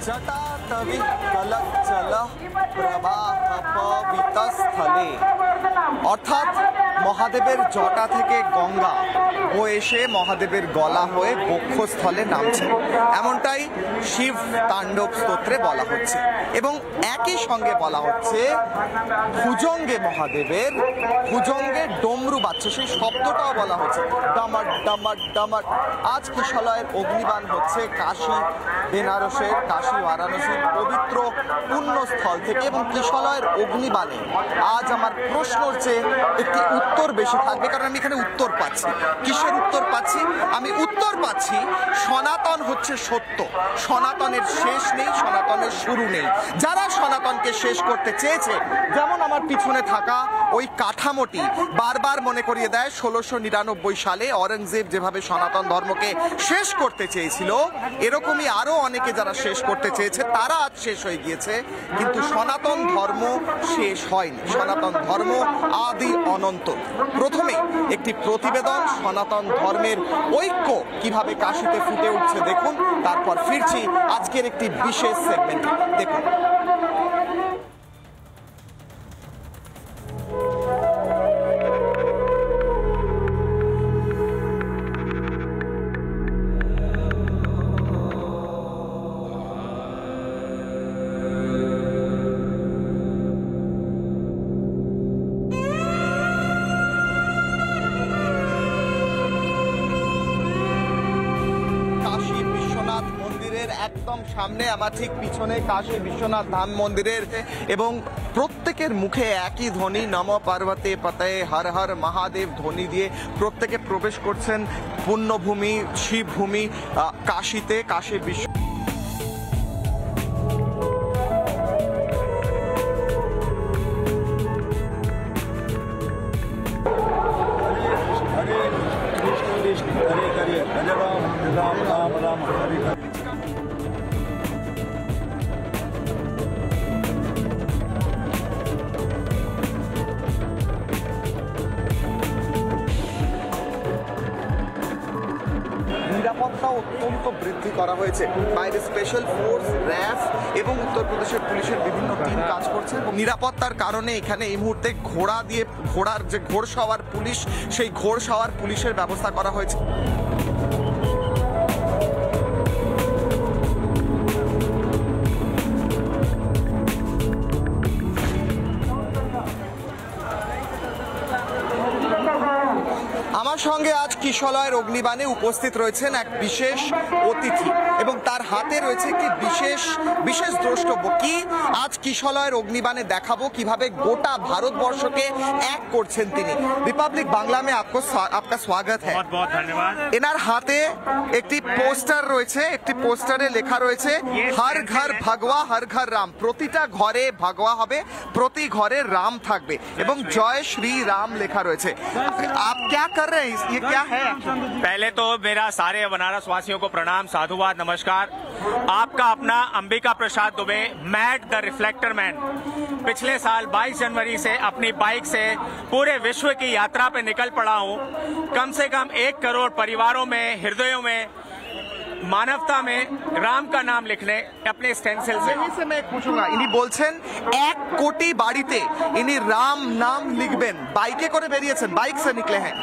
जटा तवि कलचल प्रवाहपवितस्थले অর্থাৎ মহাদেবের জটা থেকে গঙ্গা ও এসে মহাদেবের গলা হয়ে বক্ষস্থলে নামছে, এমনটাই শিব তাণ্ডব স্তোত্রে বলা হচ্ছে। এবং একই সঙ্গে বলা হচ্ছে ভুজঙ্গে মহাদেবের ভুজঙ্গে ডমরু বাজছে, সেই শব্দটাও বলা হচ্ছে ডামার ডামার ডামার। আজ কিশলয়ের অগ্নিবাণ হচ্ছে কাশী বেনারসের, কাশী বারাণসীর পবিত্র পুণ্যস্থল থেকে। এবং কিশলয়ের অগ্নিবাণে আজ আমার প্রশ্নর চেয়ে একটি উত্তর বেশি থাকবে, কারণ আমি এখানে উত্তর পাচ্ছি। কিসের উত্তর পাচ্ছি? আমি উত্তর পাচ্ছি সনাতন হচ্ছে সত্য, সনাতনের শেষ নেই, সনাতনের শুরু নেই। যারা সনাতনকে শেষ করতে চেয়েছে, যেমন আমার পিছনে থাকা ওই কাঠামোটি বারবার মনে করিয়ে দেয় 1699 সালে অরঙ্গজেব যেভাবে সনাতন ধর্মকে শেষ করতে চেয়েছিল, এরকমই আরো অনেকে যারা শেষ করতে চেয়েছে তারা আজ শেষ হয়ে গিয়েছে। কিন্তু সনাতন ধর্ম শেষ হয়নি, সনাতন ধর্ম আদি অনন্ত। প্রথমে একটি প্রতিবেদন সনাতন ধর্মের ঐক্য কিভাবে কাশীতে ফুটে উঠছে দেখুন, তারপর ফিরছি আজকের একটি বিশেষ সেগমেন্ট দেখুন। একদম সামনে আমার ঠিক পিছনে কাশী বিশ্বনাথ ধাম মন্দিরের, এবং প্রত্যেকের মুখে একই ধ্বনি নম পার্বতে পতয়ে হর হর মহাদেব ধ্বনি দিয়ে প্রত্যেকে প্রবেশ করছেন পুণ্যভূমি শিবভূমি কাশীতে, কাশী বিশ্ব। নিরাপত্তা অত্যন্ত বৃদ্ধি করা হয়েছে, বাইরে স্পেশাল ফোর্স র্যাফ এবং উত্তরপ্রদেশের পুলিশের বিভিন্ন টিম কাজ করছে। নিরাপত্তার কারণে এখানে এই মুহূর্তে ঘোড়ার যে ঘোড়সওয়ার পুলিশ, সেই ঘোড়সওয়ার পুলিশের ব্যবস্থা করা হয়েছে। আমার সঙ্গে আজ কিশলয়ের অগ্নিবাণে উপস্থিত রয়েছেন এক বিশেষ অতিথি এবং তার হাতে রয়েছে একটি বিশেষ দ্রষ্টব্য। কি আজ কিশলয়ের অগ্নিবাণে দেখাবো কিভাবে গোটা ভারতবর্ষকে এক করছেন তিনি। রিপাবলিক বাংলা মে आपका स्वागत है। बहुत बहुत धन्यवाद। এনার হাতে একটি পোস্টার রয়েছে, একটি পোস্টারে লেখা রয়েছে হর ঘর ভগবা হর ঘর রাম। প্রতিটা ঘরে ভগবা হবে, প্রতি ঘরে রাম থাকবে এবং জয় শ্রী রাম লেখা রয়েছে। आप क्या कर रहे हैं, ये क्या है? पहले तो मेरा सारे बनारस वासियों को प्रणाम, साधुवाद, नमस्कार। आपका अपना Ambika Prasad Dubey, Matt the reflector man, पिछले साल 22 जनवरी से अपनी बाइक से पूरे विश्व की यात्रा पे निकल पड़ा हूँ। कम से कम 1 करोड़ परिवारों में, हृदयों में, मानवता में राम का नाम लिखने अपने स्टेंसिल से। यही से मैं पूछूंगा, इन्हीं বলছেন 1 কোটি বাড়িতে ইনি রাম নাম লিখবেন। বাইকে করে বেরিয়েছেন, বাইক से निकले हैं,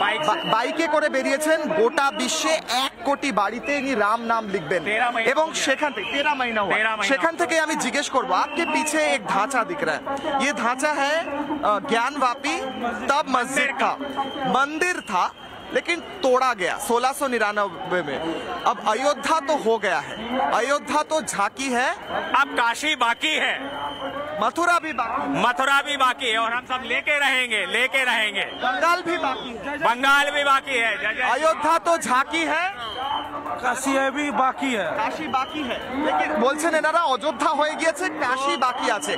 বাইকে করে বেরিয়েছেন, গোটা বিশ্বে 1 কোটি বাড়িতে ইনি রাম নাম লিখবেন। এবং সেখান থেকে 13 महीना हुआ, সেখান থেকে আমি জিজ্ঞেস করব, आपके पीछे एक ढांचा दिख रहा है, ये ढांचा है ज्ञानवापी, तब मस्जिद था, मंदिर था, लेकिन तोड़ा गया 1699 में। अब अयोध्या तो हो गया है, अयोध्या तो झांकी है, अब काशी बाकी है, मथुरा भी बाकी, मथुरा भी बाकी है, और हम सब लेके रहेंगे। बंगाल भी बाकी, बंगाल भी बाकी है। अयोध्या तो झांकी है, কাশী भी बाकी है, काशी बाकी है, लेकिन বলছেন এনারা অযোধ্যা হয়ে গিয়েছে, কাশী বাকি আছে।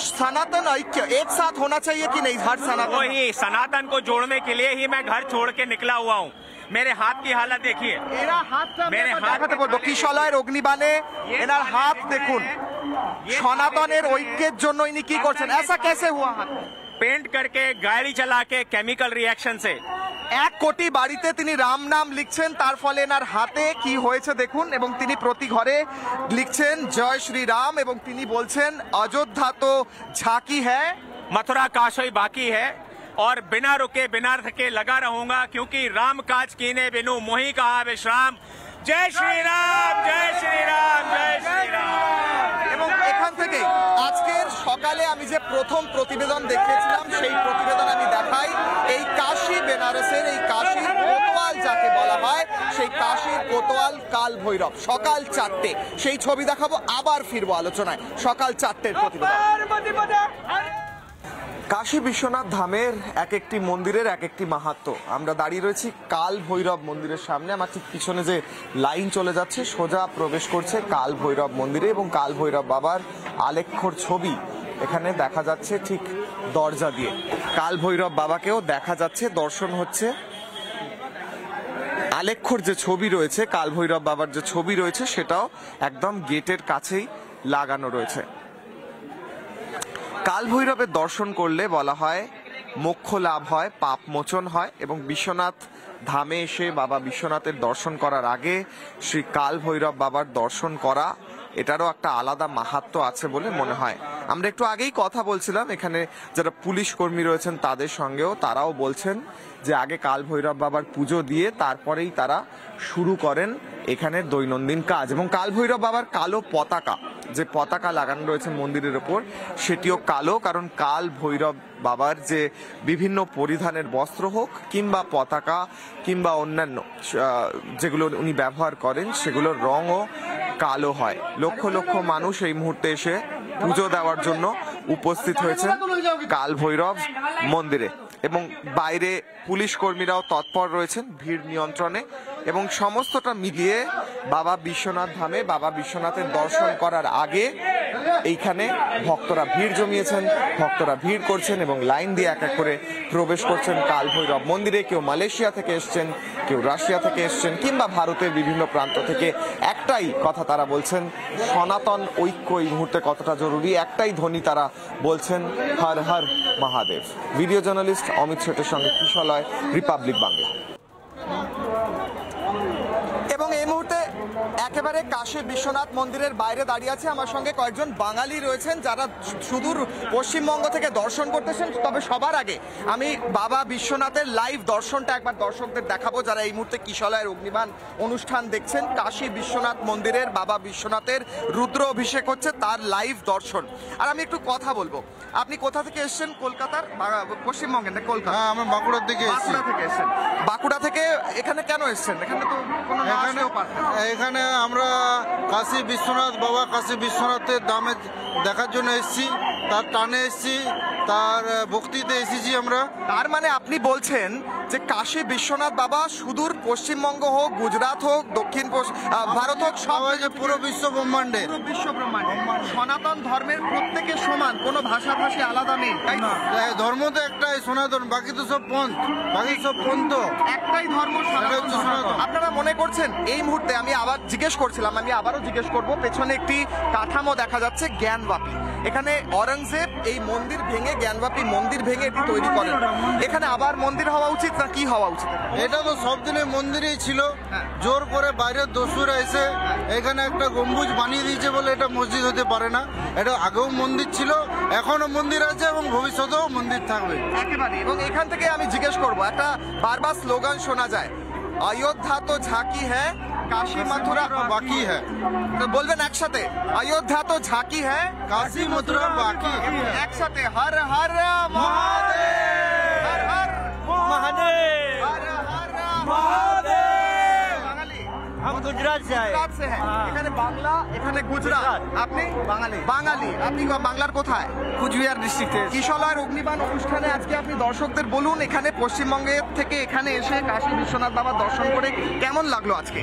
सनातन ऐक्य एक साथ होना चाहिए कि नहीं? हर सनातन, वही सनातन को जोड़ने के लिए ही मैं घर छोड़ के निकला हुआ हूँ। मेरे हाथ की हालत देखिए, मेरे হাতে বলবো কিশলয়ের অগ্নিবাণে এনার হাত দেখুন। সনাতনের ঐক্যের জন্য ইনি কি করছেন? ऐसा कैसे हुआ? हाथ पेंट करके, गाड़ी चला के, केमिकल रिएक्शन से 1 কোটি বাড়িতে তিনি রাম নাম লিখছেন, তার ফলে এনার হাতে কি হয়েছে দেখুন, এবং তিনি প্রতি ঘরে লিখছেন জয় শ্রী রাম, এবং তিনি বলছেন অযোধ্যা তো ঝাঁকি হ্যায়, मथुरा काशी बाकी है और बिना रुके बिना थके लगा रहूंगा, क्योंकि राम काज कीने बिनु मोहि कहा विश्राम। जय श्री राम, जय श्री राम, जय श्री राम। এবং এখান থেকে আজকের সকালে আমি যে প্রথম প্রতিবেদন দেখেছিলাম সেই প্রতিবেদন আমি দেখাই। এই কাশী বেনারসের এই কাশীর কোতোয়াল যাকে বলা হয়, সেই কাশীর কোতোয়াল কাল ভৈরব সকাল 4টে, সেই ছবি দেখাবো, আবার ফিরবো আলোচনায়। সকাল 4টের প্রতিবেদন। কাশী বিশ্বনাথ ধামের এক একটি মন্দিরের এক একটি মাহাত্ম্য। আমরা দাঁড়িয়ে রয়েছি কাল ভৈরব মন্দিরের সামনে। আমার ঠিক পিছনে যে লাইন চলে যাচ্ছে সোজা প্রবেশ করছে কাল ভৈরব মন্দিরে, এবং কাল ভৈরব বাবার আলেখ্যর ছবি এখানে দেখা যাচ্ছে ঠিক দরজা দিয়ে। কাল ভৈরব বাবাকেও দেখা যাচ্ছে, দর্শন হচ্ছে। আলেখ্যর যে ছবি রয়েছে, কাল ভৈরব বাবার যে ছবি রয়েছে, সেটাও একদম গেটের কাছেই লাগানো রয়েছে। কাল ভৈরবের দর্শন করলে বলা হয় মোক্ষ লাভ হয়, পাপ মোচন হয়, এবং বিশ্বনাথ ধামে এসে বাবা বিশ্বনাথের দর্শন করার আগে শ্রী কাল ভৈরব বাবার দর্শন করা, এটারও একটা আলাদা মাহাত্ম্য আছে বলে মনে হয়। আমরা একটু আগেই কথা বলছিলাম এখানে যারা পুলিশ কর্মী রয়েছেন তাদের সঙ্গেও, তারাও বলছেন যে আগে কাল ভৈরব বাবার পুজো দিয়ে তারপরেই তারা শুরু করেন এখানের দৈনন্দিন কাজ। এবং কাল ভৈরব বাবার কালো পতাকা, যে পতাকা লাগানো রয়েছে মন্দিরের ওপর, সেটিও কালো, কারণ কাল ভৈরব বাবার যে বিভিন্ন পরিধানের বস্ত্র হোক কিংবা পতাকা কিংবা অন্যান্য যেগুলো উনি ব্যবহার করেন সেগুলোর রঙও কালো হয়। লক্ষ লক্ষ মানুষ এই মুহূর্তে এসে পুজো দেওয়ার জন্য উপস্থিত হয়েছে কাল ভৈরব মন্দিরে, এবং বাইরে পুলিশ কর্মীরাও তৎপর রয়েছেন ভিড় নিয়ন্ত্রণে। এবং সমস্তটা মিলিয়ে বাবা বিশ্বনাথ ধামে বাবা বিশ্বনাথের দর্শন করার আগে এইখানে ভক্তরা ভিড় জমিয়েছেন, ভক্তরা ভিড় করছেন এবং লাইন দিয়ে এক এক করে প্রবেশ করছেন কাল ভৈরব মন্দিরে। কেউ মালয়েশিয়া থেকে এসছেন, কেউ রাশিয়া থেকে এসছেন, কিংবা ভারতের বিভিন্ন প্রান্ত থেকে। একটাই কথা তারা বলছেন, সনাতন ঐক্য এই মুহূর্তে কতটা জরুরি, একটাই ধ্বনি তারা বলছেন, হর হর মহাদেব। ভিডিও জার্নালিস্ট অমিত শেঠের সঙ্গে কিশলয়, রিপাবলিক বাংলা। এবং এই মুহূর্তে একেবারে কাশী বিশ্বনাথ মন্দিরের বাইরে দাঁড়িয়ে আছে আমার সঙ্গে কয়েকজন বাঙালি রয়েছেন যারা সুদূর পশ্চিমবঙ্গ থেকে দর্শন করতেছেন। তবে সবার আগে আমি বাবা বিশ্বনাথের লাইভ দর্শনটা একবার দর্শকদের দেখাবো, যারা এই মুহূর্তে কিশলয়ের অগ্নিবাণ অনুষ্ঠান দেখছেন। কাশী বিশ্বনাথ মন্দিরের বাবা বিশ্বনাথের রুদ্র অভিষেক হচ্ছে, তার লাইভ দর্শন। আর আমি একটু কথা বলবো, আপনি কোথা থেকে এসেছেন? কলকাতার, পশ্চিমবঙ্গের না কলকাতা? আমরা বাঁকুড়া থেকে এসেছেন। বাঁকুড়া থেকে এখানে কেন এসেছেন? এখানে তো কোনো এখানে আমরা কাশী বিশ্বনাথ বাবা কাশী বিশ্বনাথের দামে দেখার জন্য এসেছি, তার টানে এসেছি, তার ভক্তিতে এসেছি আমরা। তার মানে আপনি বলছেন যে কাশী বিশ্বনাথ বাবা সুদূর পশ্চিমবঙ্গ হোক, গুজরাট হোক, দক্ষিণ ভারত হোক, সবাই যে পুরো বিশ্ব ব্রহ্মাণ্ডে, সনাতন ধর্মের প্রত্যেকে সমান, কোনো ভাষাভাষী আলাদা নেই, তাই না? ধর্ম তো একটাই সনাতন, বাকি তো সব পন্থ, বাকি সব পন্থ, একটাই ধর্ম সনাতন। আপনারা মনে করছেন এই মুহূর্তে, আমি আবার জিজ্ঞেস করছিলাম, আমি আবারও জিজ্ঞেস করব, পেছনে একটি কাঠামো দেখা যাচ্ছে জ্ঞানবাপী। এখানে অরঙ্গজেব এই মন্দির ভেঙে, জ্ঞানবাপী মন্দির ভেঙে এটি তৈরি করেন। এখানে আবার মন্দির হওয়া উচিত না কি হওয়া উচিত? এটা তো সব দিনে মন্দিরই ছিল, জোর করে বাইরের দস্যুরা এসে এখানে একটা গম্বুজ বানিয়ে দিয়েছে বলে এটা মসজিদ হতে পারে না। এটা আগেও মন্দির ছিল, এখনো মন্দির আছে এবং ভবিষ্যতেও মন্দির থাকবে একেবারে। এবং এখান থেকে আমি জিজ্ঞেস করবো, একটা বারবার স্লোগান শোনা যায়, অযোধ্যা তো ঝাঁকি হ্যাঁ, কাশী মথুরা বাকি হ্যাঁ। বলবেন একসাথে, অযোধ্যা তো ঝাঁকি হ্যাঁ, কাশী মথুরা বাকি। একসাথে হর হর মহাদেব, হর হর महादेव, হর হর महादेव। বাঙালি, हम गुजरात से आए। গুজরাট से हैं। এখানে বাংলা, এখানে গুজরাট। আপনি বাঙালি? বাঙালি। আপনি বাংলার কোথায়? कुचबिहार डिस्ट्रिक्ट কিশলয়ের অগ্নিবাণ অনুষ্ঠানে আজকে আপনি দর্শকদের বলুন, এখানে পশ্চিমবঙ্গের থেকে এখানে এসে কাশী বিশ্বনাথ বাবা দর্শন করে কেমন লাগলো আজকে?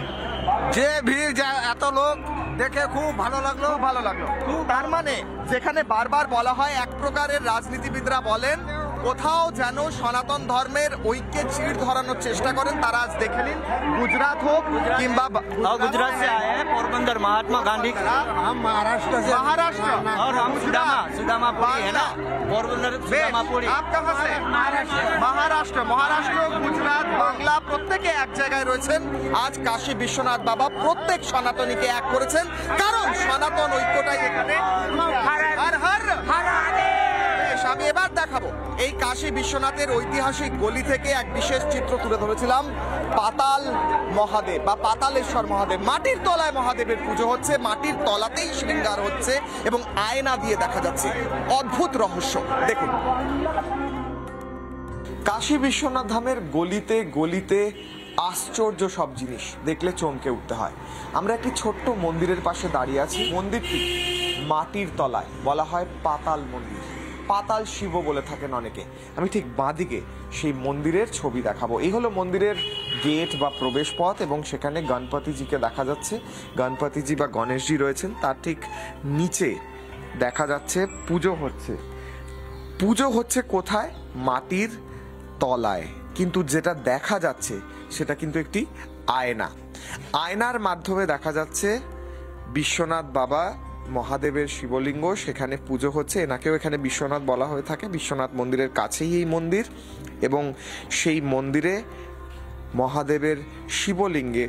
যে ভিড়, যা এত লোক দেখে খুব ভালো লাগলো, খুব ভালো লাগলো। তার মানে যেখানে বারবার বলা হয়, এক প্রকারের রাজনীতিবিদরা বলেন কোথাও যেন সনাতন ধর্মের ঐক্যে চিড় ধরানোর চেষ্টা করেন, তারা আজ দেখে নিন, গুজরাট হোক কিংবা गुजरात से आए हैं, पोरबंदर महात्मा गांधी का। हम महाराष्ट्र से। महाराष्ट्र और हम सुदामापुरी है ना, पोरबंदर सुदामापुरी। आप कहाँ से? महाराष्ट्र। महाराष्ट्र, গুজরাট, বাংলা প্রত্যেকে এক জায়গায় রয়েছেন। আজ কাশী বিশ্বনাথ বাবা প্রত্যেক সনাতনীকে এক করেছেন, কারণ সনাতন ঐক্যটাই এখানে। হর হর বেশ, আমি এবার দেখাবো এই কাশী বিশ্বনাথের ঐতিহাসিক গলি থেকে এক বিশেষ চিত্র তুলে ধরেছিলাম। পাতাল মহাদেব বা পাতালেশ্বর মহাদেব, মাটির তলায় মহাদেবের পুজো হচ্ছে, মাটির তলাতেই শৃঙ্গার হচ্ছে এবং আয়না দিয়ে দেখা যাচ্ছে। অদ্ভুত রহস্য দেখুন। কাশী বিশ্বনাথ ধামের গলিতে গলিতে আশ্চর্য সব জিনিস দেখলে চমকে উঠতে হয়। আমরা একটি ছোট্ট মন্দিরের পাশে দাঁড়িয়ে আছি। মন্দিরটি মাটির তলায়, বলা হয় পাতাল মন্দির, পাতাল শিব বলে থাকেন অনেকে। আমি ঠিক বাঁদিকে সেই মন্দিরের ছবি দেখাবো। এই হলো মন্দিরের গেট বা প্রবেশ পথ এবং সেখানে গণপতিজিকে দেখা যাচ্ছে। গণপতিজি বা গণেশজি রয়েছেন, তার ঠিক নিচে দেখা যাচ্ছে পুজো হচ্ছে। পুজো হচ্ছে কোথায়? মাটির তলায়, কিন্তু যেটা দেখা যাচ্ছে সেটা কিন্তু একটি আয়না। আয়নার মাধ্যমে দেখা যাচ্ছে বিশ্বনাথ বাবা মহাদেবের শিবলিঙ্গ, সেখানে পুজো হচ্ছে। এনাকেও এখানে বিশ্বনাথ বলা হয়ে থাকে। বিশ্বনাথ মন্দিরের কাছেই এই মন্দির এবং সেই মন্দিরে মহাদেবের শিবলিঙ্গে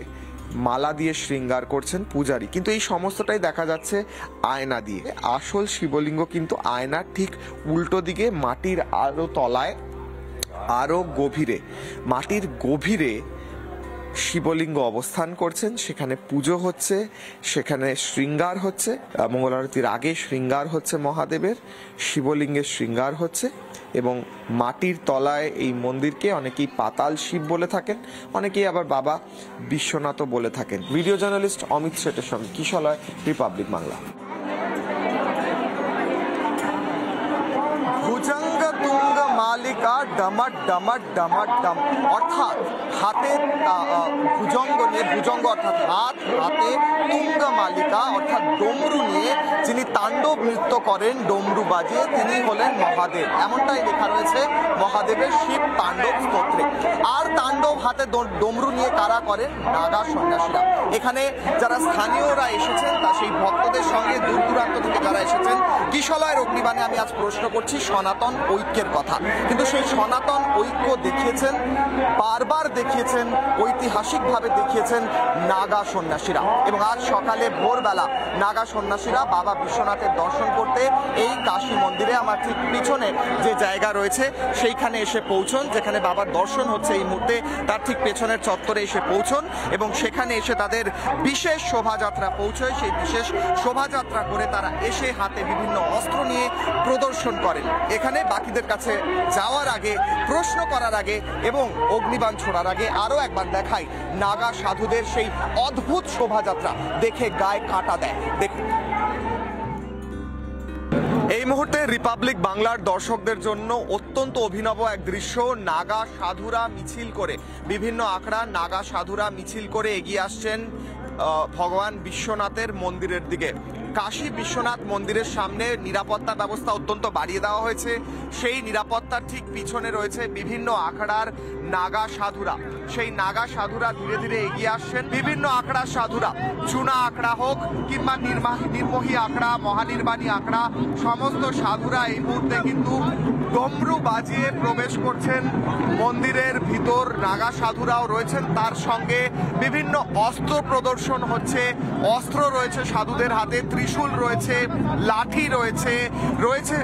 মালা দিয়ে শৃঙ্গার করছেন পূজারী, কিন্তু এই সমস্তটাই দেখা যাচ্ছে আয়না দিয়ে। আসল শিবলিঙ্গ কিন্তু আয়নার ঠিক উল্টো দিকে মাটির আরো তলায়, আরো গভীরে, মাটির গভীরে শিবলিঙ্গ অবস্থান করছেন। সেখানে পুজো হচ্ছে, সেখানে শৃঙ্গার হচ্ছে, মঙ্গল আরতির আগে শৃঙ্গার হচ্ছে মহাদেবের, শিবলিঙ্গের শৃঙ্গার হচ্ছে এবং মাটির তলায় এই মন্দিরকে অনেকেই পাতাল শিব বলে থাকেন, অনেকেই আবার বাবা বিশ্বনাথও বলে থাকেন। ভিডিও জার্নালিস্ট অমিত শেঠের সঙ্গে কিশলয়, রিপাবলিক বাংলা। ভুজঙ্গ তুঙ্গ মালিকা ডমট ডমট ডমট ডম, অর্থাৎ হাতে ভুজঙ্গ নিয়ে, ভুজঙ্গ অর্থাৎ হাত, হাতে তুঙ্গ মালিকা অর্থাৎ ডমরু নিয়ে যিনি তাণ্ডব নৃত্য করেন ডমরু বাজিয়ে, তিনি হলেন মহাদেব। এমনটাই লেখা রয়েছে মহাদেবের শিব তাণ্ডব স্তোত্রে। আর তাণ্ডব হাতে ডমরু নিয়ে কারা করেন? নাগা সন্ন্যাসীরা। এখানে যারা স্থানীয়রা এসেছেন তা সেই ভক্তদের সঙ্গে দূর দূরান্ত থেকে যারা এসেছেন, কিশলয়ের অগ্নিবাণে আমি আজ প্রশ্ন করছি সনাতন ঐক্যের কথা, কিন্তু সেই সনাতন ঐক্য দেখিয়েছেন, বারবার দেখিয়েছেন, ঐতিহাসিকভাবে দেখিয়েছেন নাগা সন্ন্যাসীরা। এবং আজ সকালে ভোরবেলা নাগা সন্ন্যাসীরা বাবা বিশ্বনাথের দর্শন করতে এই কাশী মন্দিরে, আমার ঠিক পিছনে যে জায়গা রয়েছে সেইখানে এসে পৌঁছন, যেখানে বাবার দর্শন হচ্ছে এই মুহূর্তে, তার ঠিক পেছনের চত্বরে এসে পৌঁছন এবং সেখানে এসে তাদের বিশেষ শোভাযাত্রা পৌঁছয়। সেই বিশেষ শোভাযাত্রা করে তারা এসে হাতে বিভিন্ন অস্ত্র নিয়ে প্রদর্শন করেন। এখানে বাকিদের কাছে যাওয়ার আগে, প্রশ্ন করার আগে এবং অগ্নিবাণ ছোড়ার আগে আরও একবার দেখাই নাগা সাধুদের সেই অদ্ভুত শোভাযাত্রা, দেখে গায়ে কাঁটা দেয়। দেখুন, এই মুহূর্তে রিপাবলিক বাংলার দর্শকদের জন্য অত্যন্ত অভিনব এক দৃশ্য। নাগা সাধুরা মিছিল করে, বিভিন্ন আখড়া নাগা সাধুরা মিছিল করে এগিয়ে আসছেন ভগবান বিশ্বনাথের মন্দিরের দিকে। কাশী বিশ্বনাথ মন্দিরের সামনে নিরাপত্তা ব্যবস্থা অত্যন্ত বাড়িয়ে দেওয়া হয়েছে। সেই নিরাপত্তার ঠিক পিছনে রয়েছে বিভিন্ন আখড়ার নাগা সাধুরা। সেই নাগা সাধুরা ধীরে ধীরে এগিয়ে আসছেন। বিভিন্ন আখড়ার সাধুরা, চুনা আখড়া হোক কিংবা নির্মোহী আখড়া, মহানির্বাণী আখড়া, সমস্ত সাধুরা এই মুহূর্তে কিন্তু ডমরু বাজিয়ে প্রবেশ করছেন মন্দিরের ভিতর। নাগা সাধুরাও রয়েছেন, তার সঙ্গে বিভিন্ন অস্ত্র প্রদর্শন হচ্ছে। অস্ত্র রয়েছে সাধুদের হাতে, ত্রিশূল রয়েছে, লাঠি রয়েছে, রয়েছে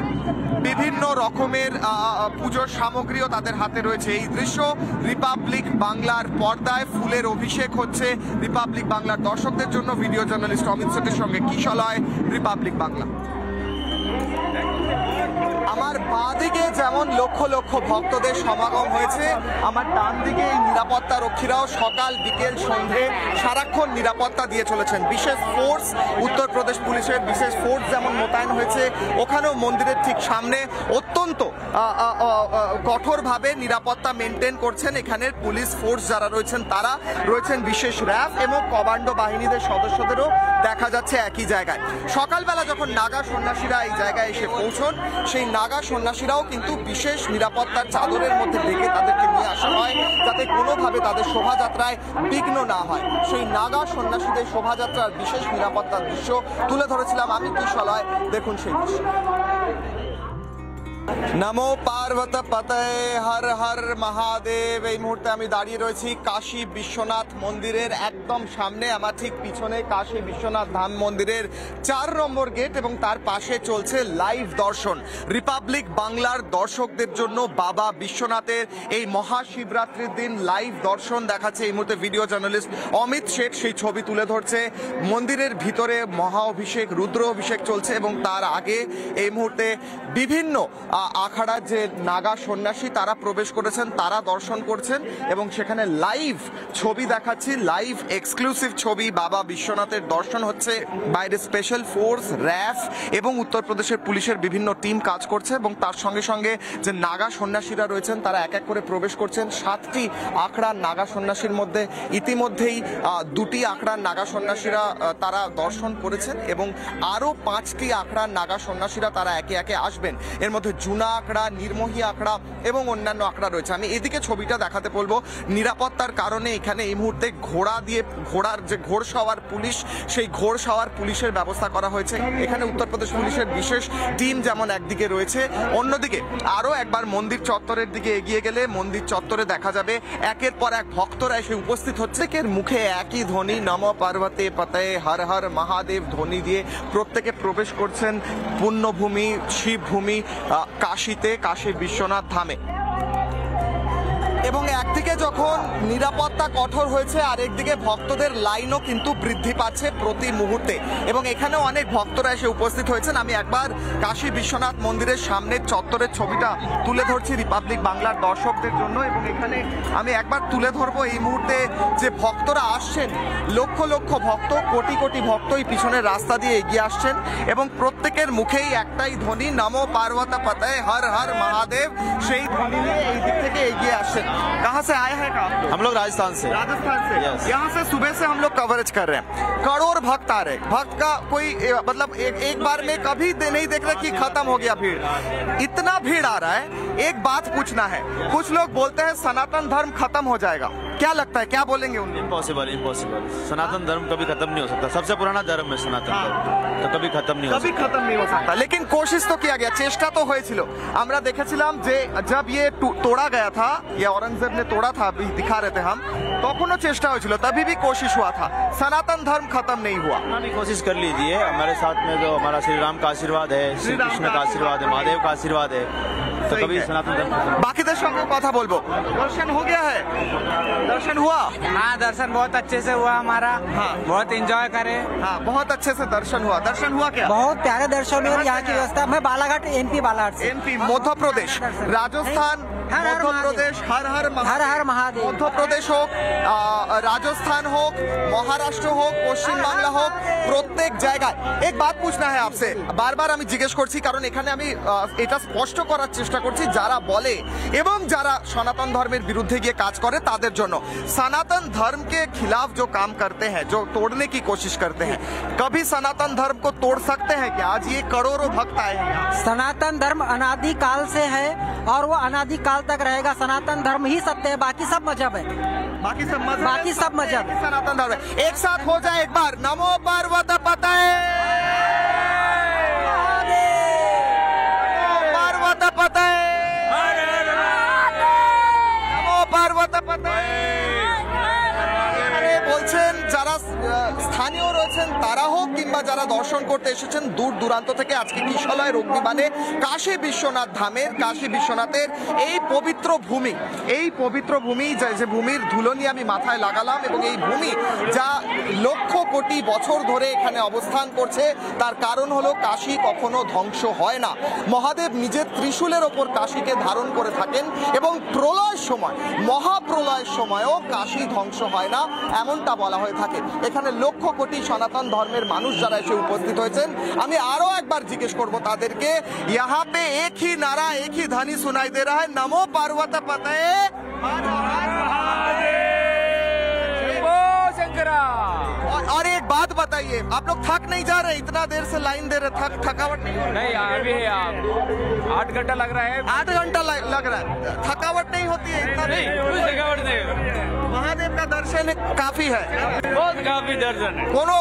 বিভিন্ন রকমের পুজোর সামগ্রীও তাদের হাতে রয়েছে। এই দৃশ্য রিপাবলিক বাংলার পর্দায় ফুলের অভিষেক হচ্ছে রিপাবলিক বাংলার দর্শকদের জন্য। ভিডিও জার্নালিস্ট অমিত শেঠের সঙ্গে কিশলয়, রিপাবলিক বাংলা। আমার বাঁ দিকে যেমন লক্ষ লক্ষ ভক্তদের সমাগম হয়েছে, আমার ডান দিকে এই নিরাপত্তা রক্ষীরাও সকাল বিকেল সন্ধে সারাক্ষণ নিরাপত্তা দিয়ে চলেছেন। বিশেষ ফোর্স, উত্তরপ্রদেশ পুলিশের বিশেষ ফোর্স যেমন মোতায়েন হয়েছে, ওখানেও মন্দিরের ঠিক সামনে অত্যন্ত কঠোরভাবে নিরাপত্তা মেনটেন করছেন এখানের পুলিশ ফোর্স যারা রয়েছেন, তারা রয়েছেন বিশেষ র্যাব এবং কমান্ডো বাহিনীদের সদস্যদেরও দেখা যাচ্ছে একই জায়গায়। সকালবেলা যখন নাগা সন্ন্যাসীরা এই জায়গায় এসে পৌঁছন, সেই নাগা সন্ন্যাসীরাও কিন্তু বিশেষ নিরাপত্তার চাদরের মধ্যে ঢেকে তাদেরকে নিয়ে আসা হয় যাতে কোনোভাবে তাদের শোভাযাত্রায় বিঘ্ন না হয়। সেই নাগা সন্ন্যাসীদের শোভাযাত্রার বিশেষ নিরাপত্তার দৃশ্য তুলে ধরেছিলাম আমি কিশলয়। দেখুন সেই দৃশ্য। নমো পার্বত পতয়ে হর হর মহাদেব। এই মুহূর্তে আমি দাঁড়িয়ে রয়েছি কাশী বিশ্বনাথ মন্দিরের একদম সামনে। আমার ঠিক পিছনে কাশী বিশ্বনাথ ধাম মন্দিরের 4 নম্বর গেট এবং তার পাশে চলছে লাইভ দর্শন। রিপাবলিক বাংলার দর্শকদের জন্য বাবা বিশ্বনাথের এই মহাশিবরাত্রির দিন লাইভ দর্শন দেখাচ্ছে এই মুহূর্তে ভিডিও জার্নালিস্ট অমিত শেখ। সেই ছবি তুলে ধরছে। মন্দিরের ভিতরে মহা অভিষেক, রুদ্র অভিষেক চলছে এবং তার আগে এই মুহূর্তে বিভিন্ন আখাড়ার যে নাগা সন্ন্যাসী তারা প্রবেশ করেছেন, তারা দর্শন করছেন এবং সেখানে লাইভ ছবি দেখাচ্ছি, লাইভ এক্সক্লুসিভ ছবি। বাবা বিশ্বনাথের দর্শন হচ্ছে। বাইরে স্পেশাল ফোর্স, র্যাফ এবং উত্তরপ্রদেশের পুলিশের বিভিন্ন টিম কাজ করছে এবং তার সঙ্গে সঙ্গে যে নাগা সন্ন্যাসীরা রয়েছেন তারা এক এক করে প্রবেশ করছেন। 7টি আখড়ার নাগা সন্ন্যাসীর মধ্যে ইতিমধ্যেই 2টি আখড়ার নাগা সন্ন্যাসীরা তারা দর্শন করেছেন এবং আরও 5টি আখড়ার নাগা সন্ন্যাসীরা তারা একে একে আসবেন। এর মধ্যে জুনা আখড়া, নির্মোহী আখড়া এবং অন্যান্য আখড়া রয়েছে। আমি এদিকে ছবিটা দেখাতে বলবো। নিরাপত্তার কারণে এখানে এই মুহূর্তে ঘোড়ার যে ঘোড়সওয়ার পুলিশ, সেই ঘোড়সওয়ার পুলিশের ব্যবস্থা করা হয়েছে। এখানে উত্তরপ্রদেশ পুলিশের বিশেষ টিম যেমন একদিকে রয়েছে, অন্যদিকে আরও একবার মন্দির চত্বরের দিকে এগিয়ে গেলে মন্দির চত্বরে দেখা যাবে একের পর এক ভক্তরা এসে উপস্থিত হচ্ছে। এর মুখে একই ধ্বনি, নমো পার্বতে পতয়ে হর হর মহাদেব ধ্বনি দিয়ে প্রত্যেকে প্রবেশ করছেন পুণ্যভূমি শিবভূমি কাশীতে, কাশী বিশ্বনাথ ধামে। এবং একদিকে যখন নিরাপত্তা কঠোর হয়েছে আর একদিকে ভক্তদের লাইনও কিন্তু বৃদ্ধি পাচ্ছে প্রতি মুহূর্তে এবং এখানেও অনেক ভক্তরা এসে উপস্থিত হয়েছেন। আমি একবার কাশী বিশ্বনাথ মন্দিরের সামনের চত্বরের ছবিটা তুলে ধরছি রিপাবলিক বাংলার দর্শকদের জন্য এবং এখানে আমি একবার তুলে ধরবো এই মুহূর্তে যে ভক্তরা আসছেন, লক্ষ লক্ষ ভক্ত, কোটি কোটি ভক্ত এই পিছনের রাস্তা দিয়ে এগিয়ে আসছেন এবং প্রত্যেকের মুখেই একটাই ধ্বনি, নমো পার্বত পতয়ে হর হর মহাদেব। সেই ধ্বনি নিয়ে এই দিক থেকে এগিয়ে আসছেন। कहाँ से आए हैं आप? हम लोग राजस्थान से। राजस्थान से। Yes. यहाँ से सुबह से हम लोग कवरेज कर रहे हैं। करोड़ भक्त आ रहे। भक्त का कोई मतलब एक बार में कभी नहीं देख रहे कि खत्म हो गया भीड़। इतना भीड़ आ रहा है। एक बात पूछना है, कुछ लोग बोलते हैं सनातन धर्म खत्म हो जाएगा, क्या लगता है, क्या बोलेंगे उन्हें? Impossible, impossible. सनातन धर्म कभी खत्म नहीं हो सकता। सबसे पुराना धर्म है सनातन धर्म, तो कभी खत्म नहीं हो कभी सकता। खत्म नहीं हो सकता। लेकिन कोशिश तो किया गया, চেষ্টা তো হয়েছিল। আমরা দেখেছিলাম যে जब ये तोड़ा गया था, ये औरंगजेब ने तोड़ा था, अभी दिखा रहे थे हम, তখনও চেষ্টা হয়েছিল, तभी भी कोशिश हुआ था। सनातन धर्म खत्म नहीं हुआ। हमने कोशिश कर लीजिए। हमारे साथ में जो हमारा श्री राम का आशीर्वाद है, श्री कृष्ण का आशीर्वाद है, महादेव का आशीर्वाद है, तो सही कभी है। सनातन धर्म खत्म। बाकीদের সঙ্গে কথা বলবো। दर्शन हो गया है? दर्शन हुआ? हाँ, दर्शन बहुत अच्छे से हुआ हमारा। हाँ। बहुत एंजॉय करे। हाँ, बहुत अच्छे से दर्शन हुआ। दर्शन हुआ क्या? बहुत प्यारे दर्शन हुए। यहाँ की व्यवस्था, मैं बालाघाट एमपी बालाघाट से। एमपी, मध्य प्रदेश, राजस्थान, हर हर मध्य प्रदेश, हर हर हर हर महादेव। मध्य प्रदेश হোক, राजस्थान হোক, মহারাষ্ট্র হোক, পশ্চিম বাংলা হোক, প্রত্যেক জায়গায়। এক বাত पूछना है आपसे, বারবার আমি জিজ্ঞেস করছি কারণ এখানে আমি এটা স্পষ্ট করার চেষ্টা করছি যারা বলে এবং যারা সনাতন ধর্মের বিরুদ্ধে গিয়ে কাজ করে তাদের জন্য। सनातन धर्म के खिलाफ जो काम करते हैं, जो तोड़ने की कोशिश करते हैं, कभी सनातन धर्म को तोड़ सकते हैं क्या? आज ये करोड़ों भक्त आए हैं यहाँ। सनातन धर्म अनादि काल से है और वो अनादि काल तक रहेगा। सनातन धर्म ही सत्य है, बाकी सब मजहब है। बाकी सब मजहब, बाकी सब मजहब। सनातन धर्म है। एक साथ हो जाए एक बार, नमो पार्वत पतये पार्वत पतये नमो पार्वत पतये। বলছেন যারা স্থানীয় রয়েছেন তারা হোক কিংবা যারা দর্শন করতে এসেছেন দূর দূরান্ত থেকে আজকে কিশলয়ের অগ্নিবাণে কাশী বিশ্বনাথ ধামের, কাশী বিশ্বনাথের এই পবিত্র ভূমি, যে ভূমির ধুলোনি আমি মাথায় লাগালাম এবং এই ভূমি যা লক্ষ কোটি বছর ধরে এখানে অবস্থান করছে তার কারণ হলো কাশী কখনো ধ্বংস হয় না। মহাদেব নিজের ত্রিশূলের ওপর কাশীকে ধারণ করে থাকেন এবং প্রলয়ের সময়, মহাপ্রলয়ের সময়ও কাশী ধ্বংস হয় না এমনটা বলা হয়ে থাকে। এখানে লক্ষ কোটি সনাতন ধর্মের মানুষ যারা এসে উপস্থিত হয়েছেন, আমি আরো একবার জিজ্ঞেস করব তাদেরকে, यहाँ पे एक ही नारा, एक ही ध्वनि सुनाई दे रहा है, नमो पार्वत पतये हर हर महादेव। और एक बात बात बताइए, आप लोग थक नहीं जा रहे? इतना देर से लाइन दे रहे, थकावट नहीं अभी 8 घंटा लग रहा है। 8 घंटा लग रहा है, थकावट नहीं होती है? इतना नहीं कुछ थकावट नहीं, महादेव का दर्शन काफी है, बहुत काफी दर्शन है। কোনো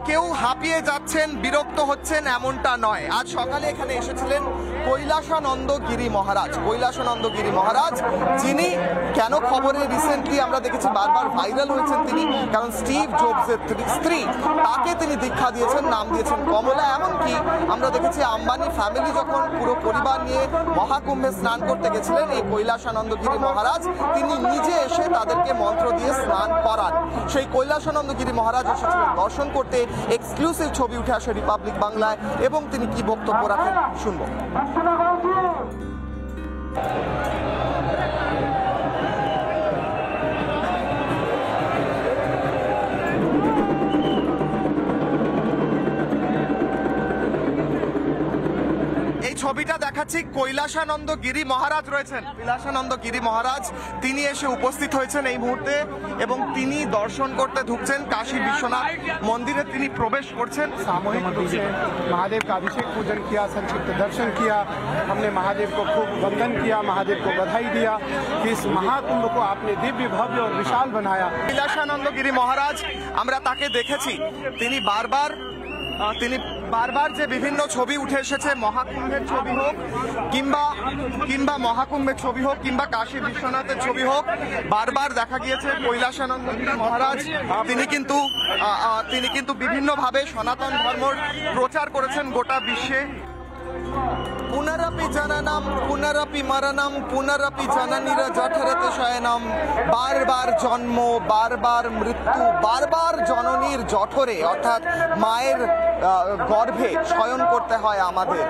কেউ হাঁপিয়ে যাচ্ছেন, বিরক্ত হচ্ছেন এমনটা নয়। আজ সকালে এখানে এসেছিলেন কৈলাসানন্দ গিরি মহারাজ। কৈলাসানন্দ গিরি মহারাজ যিনি কেন খবরে রিসেন্টলি আমরা দেখেছি বারবার ভাইরাল হয়েছেন তিনি, কারণ স্টিভ জবসের স্ত্রী তাকে তিনি দীক্ষা দিয়েছেন, নাম দিয়েছেন কমলা। এমনকি আমরা দেখেছি আম্বানি ফ্যামিলি যখন পুরো পরিবার নিয়ে মহাকুম্ভে স্নান করতে গেছিলেন, এই কৈলাসানন্দ গিরি মহারাজ তিনি নিজে এসে তাদেরকে মন্ত্র দিয়ে স্নান করান। সেই কৈলাসানন্দ গিরি মহারাজ এসেছিলেন দর্শন করতে। এক্সক্লুসিভ ছবি উঠে আসে রিপাবলিক বাংলায় এবং তিনি কি বক্তব্য রাখেন শুনবো। এই ছবিটা দেখাচ্ছি, কৈলাসানন্দ গিরি মহারাজ রয়েছেন, কৈলাসানন্দ গিরি মহারাজ তিনি এসে উপস্থিত হয়েছেন এই মুহূর্তে এবং তিনি দর্শন করতে ঢুকছেন কাশী বিশ্বনাথ মন্দিরে, তিনি প্রবেশ করছেন। सामूहिक रूप से महादेव का अभिषेक पूजन किया, संक्षिप्त दर्शन किया, हमने महादेव को खूब वंदन किया, महादेव को बधाई दिया कि इस महाकुंभ को आपने दिव्य भव्य और विशाल बनाया। কৈলাসানন্দ গিরি মহারাজ আমরা তাকে দেখেছি, তিনি বারবার যে বিভিন্ন ছবি উঠে এসেছে, মহাকুম্ভের ছবি হোক কিংবা মহাকুম্ভের ছবি হোক কিংবা কাশী বিশ্বনাথের ছবি হোক, বারবার দেখা গিয়েছে কৈলাসানন্দ মহারাজ তিনি কিন্তু বিভিন্নভাবে সনাতন ধর্মর প্রচার করেছেন গোটা বিশ্বে। পুনরপি জননম পুনরপি মরণম পুনরপি জননীর জঠরতে শয়নম, বারবার জন্ম, বারবার মৃত্যু, বারবার জননীর জঠরে অর্থাৎ মায়ের গর্ভে শয়ন করতে হয় আমাদের।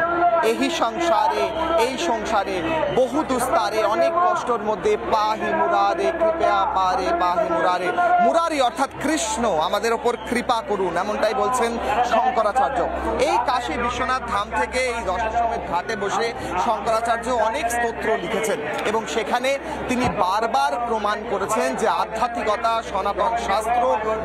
এই সংসারে বহু দুস্তারে, অনেক কষ্টের মধ্যে পাহি মুরারে কৃপা পারে পাহি মুরারে, মুরারি অর্থাৎ কৃষ্ণ আমাদের ওপর কৃপা করুন, এমনটাই বলছেন শঙ্করাচার্য। এই কাশী বিশ্বনাথ ধাম থেকে এই দশাশ্বমেধ ঘাটে বসে শঙ্করাচার্য অনেক স্তোত্র লিখেছেন এবং সেখানে তিনি বারবার প্রমাণ করেছেন যে আধ্যাত্মিকতা, সনাতন শাস্ত্র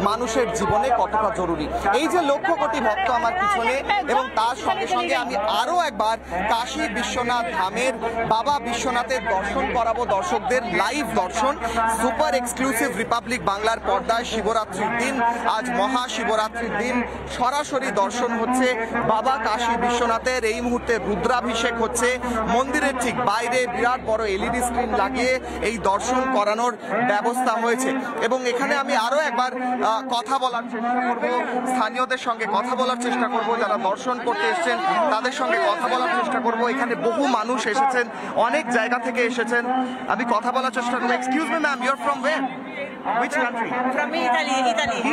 মানুষের জীবনে কতটা জরুরি। এই যে লক্ষ কোটি ভক্ত আমার পিছনে এবং তার সঙ্গে সঙ্গে আমি আরো একবার কাশী বিশ্বনাথ ধামের বাবা বিশ্বনাথের দর্শন করাবো দর্শকদের, লাইভ দর্শন, সুপার এক্সক্লুসিভ রিপাবলিক বাংলার পর্দায়। শিবরাত্রির দিন, আজ মহাশিবরাত্রির দিন, সরাসরি দর্শন হচ্ছে বাবা কাশী বিশ্বনাথের। এই মুহূর্তে রুদ্রাভিষেক হচ্ছে মন্দিরের ঠিক বাইরে, বিরাট বড় এলইডি স্ক্রিন লাগিয়ে এই দর্শন করানোর ব্যবস্থা হয়েছে এবং এখানে আমি আরো একবার কথা বলার চেষ্টা করব, স্থানীয়দের সঙ্গে কথা বলার চেষ্টা করব, যারা দর্শন করতে এসেছেন তাদের সঙ্গে কথা বলার চেষ্টা করব। এখানে বহু মানুষ এসেছেন, অনেক জায়গা থেকে এসেছেন, আমি কথা বলার চেষ্টা করব। Excuse me ma'am, you are from where? Which country? From Italy.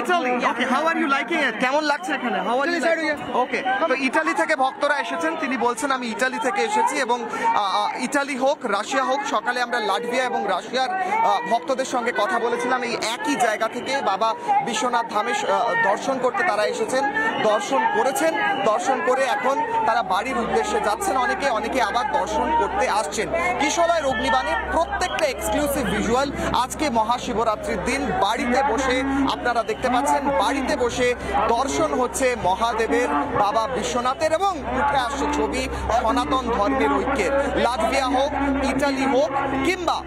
Italy. Okay, how are you liking it? কেমন লাগছে এখানে? How are you? Okay. তো ইতালি থেকে ভক্তরা এসেছেন, তিনি বলছেন আমি ইতালি থেকে এসেছি এবং ইতালি হোক, রাশিয়া হোক, সকালে আমরা লাটভিয়া এবং রাশিয়ার ভক্তদের সঙ্গে কথা বলেছিলাম। এই একই জায়গা থেকে বাবা বিশ্বনাথ ধামে দর্শন করতে তারা এসেছেন, দর্শন করেছেন, দর্শন করে এখন তারা বাড়ির উদ্দেশ্যে যাচ্ছেন, অনেকে আবার দর্শন করতে আসছেন। কিশলয়ের অগ্নিবাণের প্রত্যেকটা এক্সক্লুসিভ ভিজুয়াল আজকে মহাশিবরাত্রির দিন বাড়িতে বসে আপনারা দেখতে পাচ্ছেন, বাড়িতে বসে দর্শন হচ্ছে মহাদেবের, বাবা বিশ্বনাথের এবং উঠে আসছে ছবি সনাতন ধর্মের ঐক্যের। লাটভিয়া হোক, ইটালি হোক কিংবা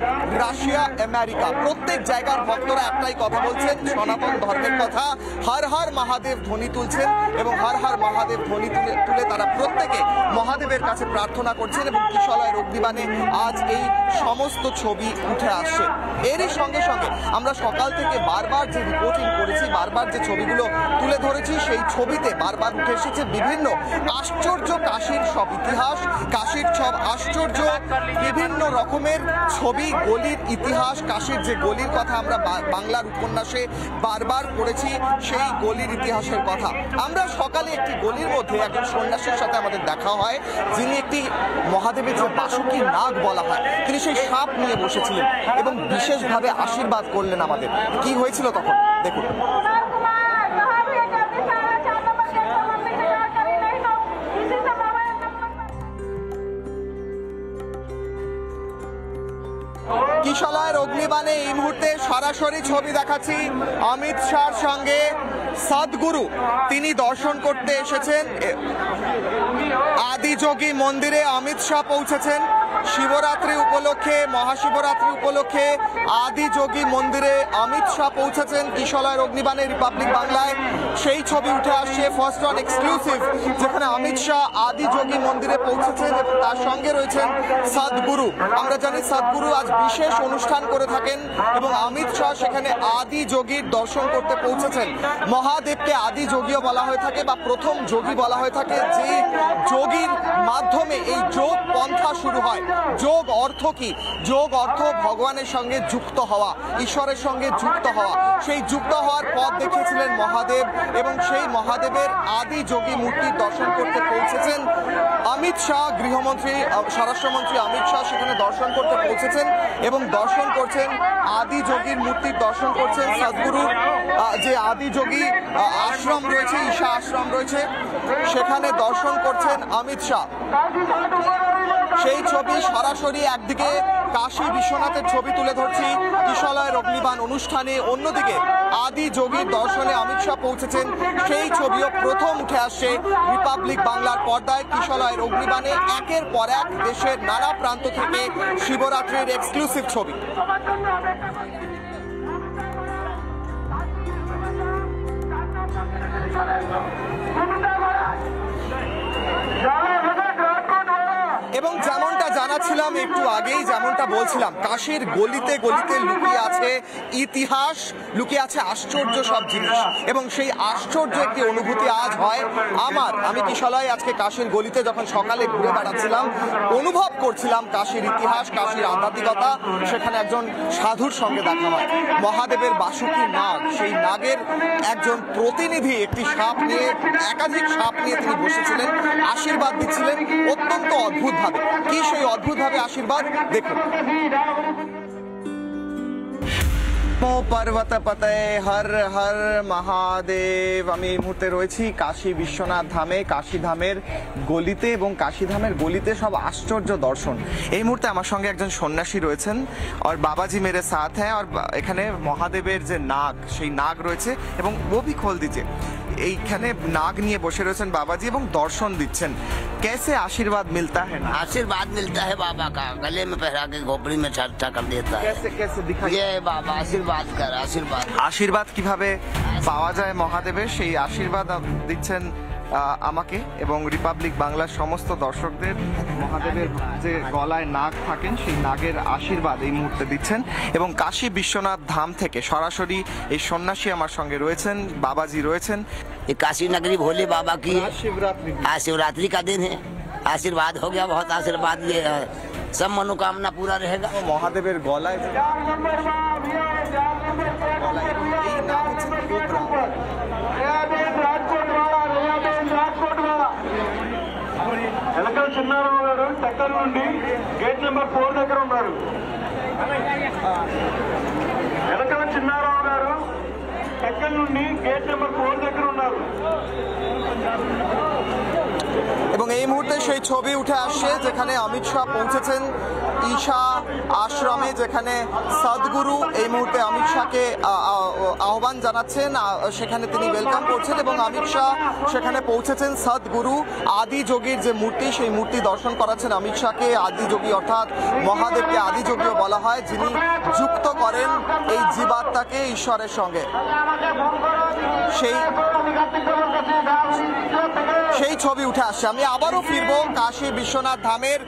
রাশিয়া, আমেরিকা, প্রত্যেক জায়গার ভক্তরা একটাই কথা বলছেন, সনাতন ধর্মের কথা। হর হর মহাদেব ধ্বনি তুলছেন এবং হর হর মহাদেব ধ্বনি তুলে তারা প্রত্যেকে মহাদেবের কাছে প্রার্থনা করছেন এবং কিশলয়ের অগ্নিবাণে আজ এই সমস্ত ছবি উঠে আসছে। এরই সঙ্গে সঙ্গে আমরা সকাল থেকে বারবার যে রিপোর্টিং করেছি, বারবার যে ছবিগুলো তুলে ধরেছি, সেই ছবিতে বারবার উঠে এসেছে বিভিন্ন আশ্চর্য কাশীর সব ইতিহাস, কাশীর সব আশ্চর্য বিভিন্ন রকমের ছবি, গলির ইতিহাস, কাশীর যে গলির কথা আমরা বাংলার উপন্যাসে বারবার পড়েছি, সেই গলির ইতিহাসের কথা। আমরা সকালে একটি গলির মধ্যে একজন সন্ন্যাসীর সাথে আমাদের দেখা হয়, যিনি একটি মহাদেবের যে বাসুকী নাগ বলা হয়, তিনি সেই সাপ নিয়ে বসেছিলেন এবং বিশেষভাবে আশীর্বাদ করলেন আমাদের। কি হয়েছিল তখন দেখুন। কিশলয়ের অগ্নিবাণে এই মুহূর্তে সরাসরি ছবি দেখাচ্ছি অমিত শাহর সঙ্গে সদ্গুরু তিনি দর্শন করতে এসেছেন। আদিযোগী মন্দিরে অমিত শাহ পৌঁছেছেন শিবরাত্রি উপলক্ষে, মহাশিবরাত্রি উপলক্ষে আদিযোগী মন্দিরে অমিত শাহ পৌঁছেছেন কিশলয়ের অগ্নিবাণে রিপাবলিক বাংলায়। সেই ছবি উঠে আসছে ফার্স্ট অন এক্সক্লুসিভ, যেখানে অমিত শাহ আদিযোগী মন্দিরে পৌঁছেছেন এবং তার সঙ্গে রয়েছেন সদ্গুরু। আমরা জানি সদ্গুরু আজ বিশেষ অনুষ্ঠান করে থাকেন এবং অমিত শাহ সেখানে আদিযোগীর দর্শন করতে পৌঁছেছেন। মহাদেবকে আদিযোগীও বলা হয়ে থাকে বা প্রথম যোগী বলা হয়ে থাকে, যে যোগীর মাধ্যমে এই যোগ পন্থা শুরু হয়। যোগ অর্থ কি? যোগ অর্থ ভগবানের সঙ্গে যুক্ত হওয়া, ঈশ্বরের সঙ্গে যুক্ত হওয়া। সেই যুক্ত হওয়ার পথ দেখিয়েছিলেন মহাদেব এবং সেই মহাদেবের আদি যোগী মূর্তির দর্শন করতে পৌঁছেছেন অমিত শাহ। গৃহমন্ত্রী স্বরাষ্ট্রমন্ত্রী অমিত শাহ সেখানে দর্শন করতে পৌঁছেছেন এবং দর্শন করছেন আদি যোগীর মূর্তির দর্শন করছেন। সদ্গুরুর যে আদি যোগী আশ্রম রয়েছে, ঈশা আশ্রম রয়েছে, সেখানে দর্শন করছেন অমিত শাহ। সেই ছবি সরাসরি একদিকে কাশী বিশ্বনাথের ছবি তুলে ধরছি কিশলয়ের অগ্নিবাণ অনুষ্ঠানে, অন্যদিকে আদি যোগীর দর্শনে অমিত শাহ পৌঁছেছেন সেই ছবিও প্রথম উঠে আসছে রিপাবলিক বাংলার পর্দায়। কিশলয়ের অগ্নিবাণে একের পর এক দেশের নানা প্রান্ত থেকে শিবরাত্রির এক্সক্লুসিভ ছবি। এবং যেমনটা জানাচ্ছিলাম একটু আগেই, যেমনটা বলছিলাম, কাশীর গলিতে গলিতে লুকিয়ে আছে ইতিহাস, লুকিয়ে আছে আশ্চর্য সব জিনিস এবং সেই আশ্চর্য একটি অনুভূতি আজ হয় আমি কিশলয় আজকে কাশীর গলিতে যখন সকালে ঘুরে বেড়াচ্ছিলাম অনুভব করছিলাম কাশীর ইতিহাস, কাশীর আধ্যাত্মিকতা। সেখানে একজন সাধুর সঙ্গে দেখা হয়, মহাদেবের বাসুকী নাগ, সেই নাগের একজন প্রতিনিধি একটি সাপ নিয়ে, একাধিক সাপ নিয়ে তিনি বসেছিলেন, আশীর্বাদ দিচ্ছিলেন অত্যন্ত অদ্ভুত ভাবে। কি সেই অদ্ভুত ভাবে আশীর্বাদ দেখুন। পর্বত পতে হর হর মহাদেব। আমি এই মুহূর্তে রয়েছি কাশী বিশ্বনাথ ধামে, কাশী ধামের গলিতে এবং কাশী ধামের গলিতে সব আশ্চর্য দর্শন। এই মুহূর্তে আমার সঙ্গে একজন সন্ন্যাসী রয়েছেন আর বাবাজি মেরে সাথ হ্যাঁ, আর এখানে মহাদেবের যে নাগ, সেই নাগ রয়েছে এবং ও ভি খোল দিচ্ছে। এইখানে নাগ নিয়ে বসে রয়েছেন বাবাজি এবং দর্শন দিচ্ছেন। कैसे आशीर्वाद मिलता है ना? आशीर्वाद मिलता है बाबा का, गले में पहरा के खोपड़ी में छाता कर देता है। कैसे कैसे दिखाई? ये बाबा आशीर्वाद कर, आशीर्वाद আশীর্বাদ কিভাবে পাওয়া যায় মহাদেবের, সেই আশীর্বাদ দিচ্ছেন আমাকে এবং রিপাবলিক বাংলার সমস্ত দর্শকদের। মহাদেবের যে গলায় নাগ থাকেন সেই নাগের আশীর্বাদ এই মুহূর্তে দিচ্ছেন এবং কাশী বিশ্বনাথ ধাম থেকে সরাসরি এই সন্ন্যাসী আমার সঙ্গে রয়েছেন, বাবাজি রয়েছেন। ये काशी नगरी भोले बाबा की है। শিবরাত্রি आज शिवरात्रि का दिन है, आशीर्वाद हो गया, बहुत आशीर्वाद ये है, सब मनोकामना पूरा रहेगा। মহাদেবের গলায় এই নাগ হচ্ছে কোবরা। ఎలకల చిన్నారావు గారు టక్కర్ నుండి గేట్ నెంబర్ 4 దగ్గర ఉన్నారు. ఎలకల చిన్నారావు గారు టక్కర్ నుండి గేట్ నెంబర్ 4 దగ్గర ఉన్నారు. এবং এই মুহূর্তে সেই ছবি উঠে আসছে যেখানে অমিত শাহ পৌঁছেছেন ঈশা আশ্রমে, যেখানে সদ্গুরু এই মুহূর্তে অমিত শাহকে আহ্বান জানাচ্ছেন, সেখানে তিনি ওয়েলকাম করছেন এবং অমিত শাহ সেখানে পৌঁছেছেন। সদ্গুরু আদি যোগীর যে মূর্তি, সেই মূর্তি দর্শন করাচ্ছেন অমিত শাহকে। আদি যোগী অর্থাৎ মহাদেবকে আদি যোগীও বলা হয়, যিনি যুক্ত করেন এই জীবাত্মাকে ঈশ্বরের সঙ্গে। সেই ছবি উঠে আসছে। আমি আবারও ফিরবো কাশী বিশ্বনাথ ধামের।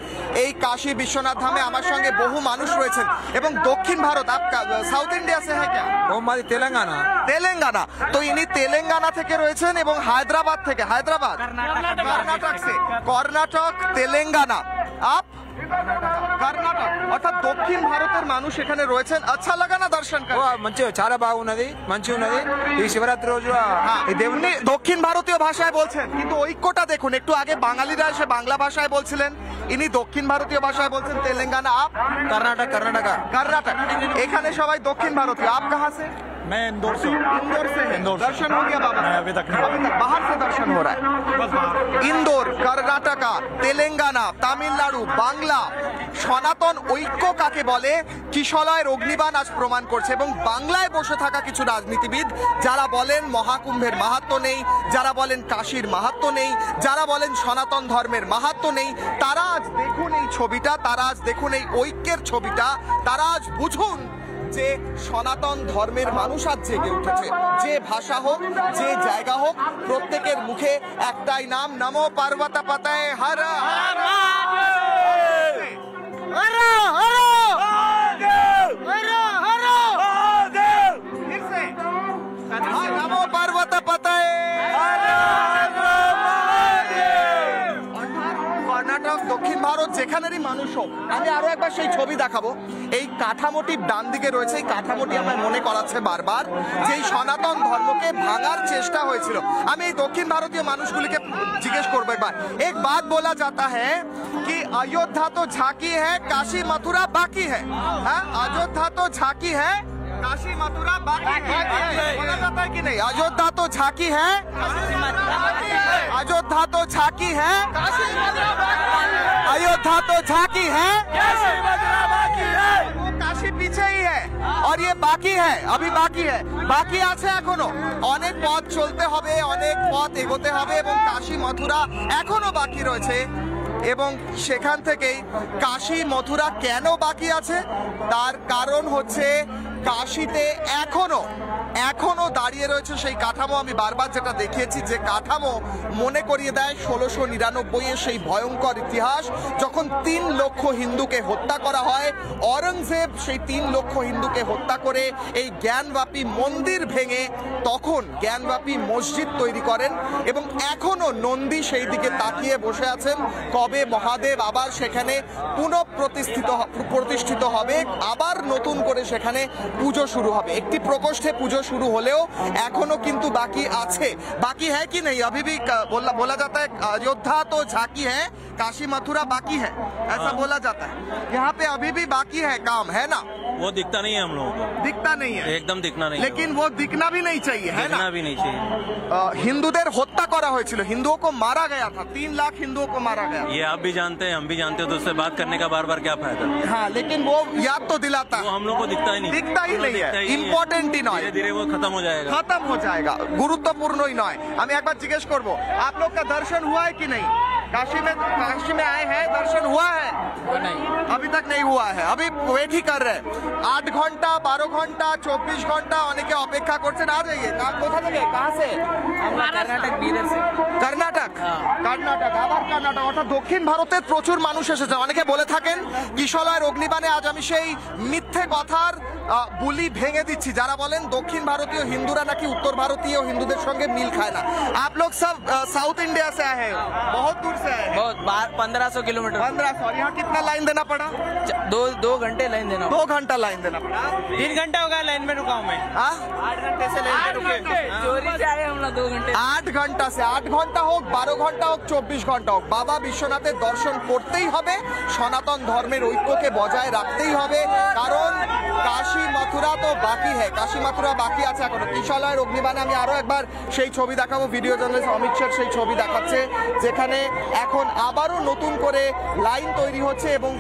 এই কাশী বিশ্বনাথ ধামে আমার সঙ্গে বহু মানুষ রয়েছেন এবং দক্ষিণ ভারত, সাউথ ইন্ডিয়া সে হ্যাঁ ক্যা? हमारी तेलंगाना তেলেঙ্গানা। তো ইনি তেলেঙ্গানা থেকে রয়েছেন এবং হায়দ্রাবাদ থেকে, হায়দ্রাবাদ কর্ণাটক সে, কর্ণাটক তেলেঙ্গানা আপ কর্ণাটক অর্থাৎ দক্ষিণ ভারতের মানুষ এখানে রয়েছেন। আচ্ছা লাগা না দর্শন করে? మంచి చాలా బాగున్నది, మంచి ఉన్నది। ఈ శివరాత్రి రోజు ఈ దేవుని উনি দক্ষিণ ভারতীয় ভাষায় বলছেন, কিন্তু ঐক্যটা দেখুন। একটু আগে বাঙালিরা এসে বাংলা ভাষায় বলছিলেন, ইনি দক্ষিণ ভারতীয় ভাষায় বলছেন। তেলেঙ্গানা আপ কর্ণাটক, কর্ণাটক কর্ণাটক, এখানে সবাই দক্ষিণ ভারতীয়। আপ কাহা সে? मैं इंदौर से इंदौर से है। दर्शन हो गया बाबा? नहीं, अभी तक नहीं। अभी तक बाहर से दर्शन हो रहा है। ইন্দোর, কর্ণাটকা, তেলেঙ্গানা, তামিলনাড়ু, বাংলা সনাতন ঐক্য কাকে বলে কিশলয়ের অগ্নিবাণ আজ প্রমাণ করছে। এবং বাংলায় বসে থাকা কিছু রাজনীতিবিদ যারা বলেন মহাকুম্ভের মাহাত্ম্য নেই, যারা বলেন কাশীর মাহাত্ম্য নেই, যারা বলেন সনাতন ধর্মের মাহাত্ম্য নেই, তারা আজ দেখুন এই ছবিটা, তারা আজ দেখুন এই ঐক্যের ছবিটা, তারা আজ বুঝুন যে সনাতন ধর্মের মানুষ আজ জেগে উঠেছে। যে ভাষা হোক, যে জায়গা হোক, প্রত্যেকের মুখে একটাই নাম, নমো পার্বতা পাতায় হর হর নমো পার্বতা পাতায়। কর্ণাটক, দক্ষিণ ভারত, যেখানেরই মানুষ হোক, আমি আরো একবার সেই ছবি দেখাবো। এই কাঠামোটি ডান দিকে রয়েছে, এই কাঠামোটি আমার মনে করাচ্ছে বারবার যে এই সনাতন ধর্মকে ভাঙার চেষ্টা হয়েছিল। আমি এই দক্ষিণ ভারতীয় মানুষগুলিকে জিজ্ঞেস করবো একবার, এক বাত বলা जाता है कि अयोध्या तो झांकी है, काशी मथुरा बाकी है। हाँ, अयोध्या तो झांकी है, काशी मथुरा बाकी है। बोला जाता है कि नहीं? अयोध्या तो झांकी है, अयोध्या तो झांकी है, अयोध्या तो झांकी है, वो काशी पीछे ही है और ये बाकी है, अभी बाकी है, बाकी আছে এখনো অনেক পথ চলতে হবে, অনেক পথ এগোতে হবে এবং কাশী মথুরা এখনো বাকি রয়েছে। এবং সেখান থেকেই কাশী মথুরা কেন বাকি আছে তার কারণ হচ্ছে কাশীতে এখনো দাঁড়িয়ে রয়েছে সেই কাঠামো। আমি বারবার যেটা দেখিয়েছি, যে কাঠামো মনে করিয়ে দেয় 1699 সেই ভয়ঙ্কর ইতিহাস, যখন 3 লক্ষ হিন্দুকে হত্যা করা হয়। औरंगजेब সেই 3 লক্ষ হিন্দুকে হত্যা করে এই জ্ঞানব্যাপী মন্দির ভেঙে তখন জ্ঞানব্যাপী মসজিদ তৈরি করেন। এবং এখনো নন্দী সেই দিকে তাকিয়ে বসে আছেন কবে মহাদেব আবার সেখানে প্রতিষ্ঠিত হবে, আবার নতুন করে সেখানে পুজো শুরু হবে। একটি প্রকোষ্ঠে পুজো शुरू হলেও এখনো কিন্তু বাকি আছে। बाकी है कि नहीं? अभी भी बोला जाता है अयोध्या तो झांकी है, काशी मथुरा बाकी है, ऐसा बोला जाता है। यहाँ पे अभी भी बाकी है काम, है ना? वो दिखता नहीं है हम लोगों को, दिखता नहीं है, एकदम दिखना नहीं, लेकिन वो दिखना भी नहीं चाहिए, है ना? दिखना भी नहीं चाहिए। हिंदूদের হত্যা করা হয়েছিল, हिंदुओं को मारा गया था, 3 लाख हिंदुओं को मारा गया। ये आप भी जानते हैं, हम भी जानते हैं, तो उससे बात करने का बार बार क्या फायदा? हाँ, लेकिन वो याद तो दिलाता है, वो हम लोग को दिखता ही नहीं, दिखता ही नहीं है, इम्पोर्टेंट ही नहीं, धीरे धीरे वो खत्म हो जाएगा, खत्म हो जाएगा, गुरुत्वपूर्णই নয়। আমি একবার জিজ্ঞেস করব, आप लोग का दर्शन हुआ है कि नहीं? काशी में आए हैं, दर्शन हुआ है? नहीं, अभी तक नहीं हुआ है, अभी वेट ही कर रहे हैं। 8 ঘন্টা, 12 ঘন্টা, 24 ঘন্টা অনেকে অপেক্ষা করছেন। आ जाइए, কোথা থেকে, कहाँ से? कर्नाटक, बीदर से। কর্ণাটক, আবার কর্ণাটক, অর্থাৎ দক্ষিণ ভারতের প্রচুর মানুষ এসেছে। অনেকে বলে থাকেন কিশলয়ের অগ্নিবাণে আজ আমি সেই মিথ্যে কথার বুলি ভেঙে দিচ্ছি যারা বলেন দক্ষিণ ভারতীয় হিন্দুরা নাকি উত্তর ভারতীয় হিন্দুদের সঙ্গে মিল খায় না। आप लोग सब साउथ इंडिया से आए हैं, बहुत दूर से आए हैं? बहुत 1500 किलोमीटर। 1500। और यहाँ कितना लाइन देना पड़ा? 2 घंटे लाइन देना। 2 घंटा लाइन देना पड़ा। 3 घंटा हो गया लाइन में रुका हूँ मैं। 8 घंटे से लाइन में रुके, चोरी से आए हम लोग 2 घंटे। 8 ঘন্টা से 8 ঘন্টা হোক, 12 ঘন্টা হোক, 24 ঘন্টা হোক, বাবা বিশ্বনাথের দর্শন করতেই হবে। সনাতন ধর্মের ঐক্যকে বজায় রাখতেই হবে, কারণ কাশী মথুরা তো বাকি है, কাশী মথুরা বাকি আছে এখনো। কিশলয়ের অগ্নিবাণে আমি আরো একবার সেই ছবি দেখাবো, ভিডিও জার্নালিস্ট অমিত শের সেই ছবি দেখাচ্ছে, যেখানে এখন আবারও নতুন করে লাইন তৈরি হচ্ছে এবং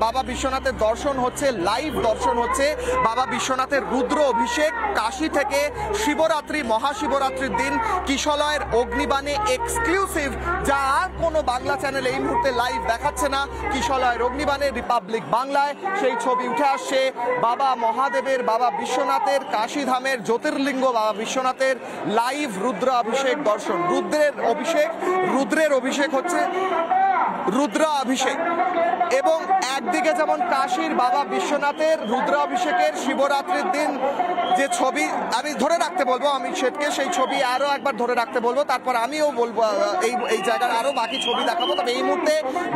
বাবা বিশ্বনাথের দর্শন হচ্ছে, লাইভ দর্শন হচ্ছে। বাবা বিশ্বনাথের রুদ্র অভিষেক কাশী থেকে শিবরাত্রি, মহাশিবরাত্রির দিন কিশলয়ের অগ্নিবাণে এক্সক্লুসিভ, যা আর কোনো বাংলা চ্যানেল এই মুহূর্তে লাইভ দেখাচ্ছে না। কিশলয়ের অগ্নিবাণে রিপাবলিক বাংলায় সেই ছবি উঠে আসছে। বাবা মহাদেবের, বাবা বিশ্বনাথের, কাশীধামের জ্যোতির্লিঙ্গ বাবা বিশ্বনাথের লাইভ রুদ্র অভিষেক দর্শন। রুদ্রের অভিষেক হচ্ছে রুদ্র অভিষেক। এবং একদিকে যেমন কাশীর বাবা বিশ্বনাথের রুদ্র অভিষেকের শিবরাত্রির দিন যে ছবি, আমি ধরে রাখতে বলবো অমিত শেঠকে, সেই ছবি আরো একবার ধরে রাখতে বলবো, তারপর আমিও বলবো এই জায়গার আরো বাকি ছবি দেখাবো। তবে এই মুহূর্তে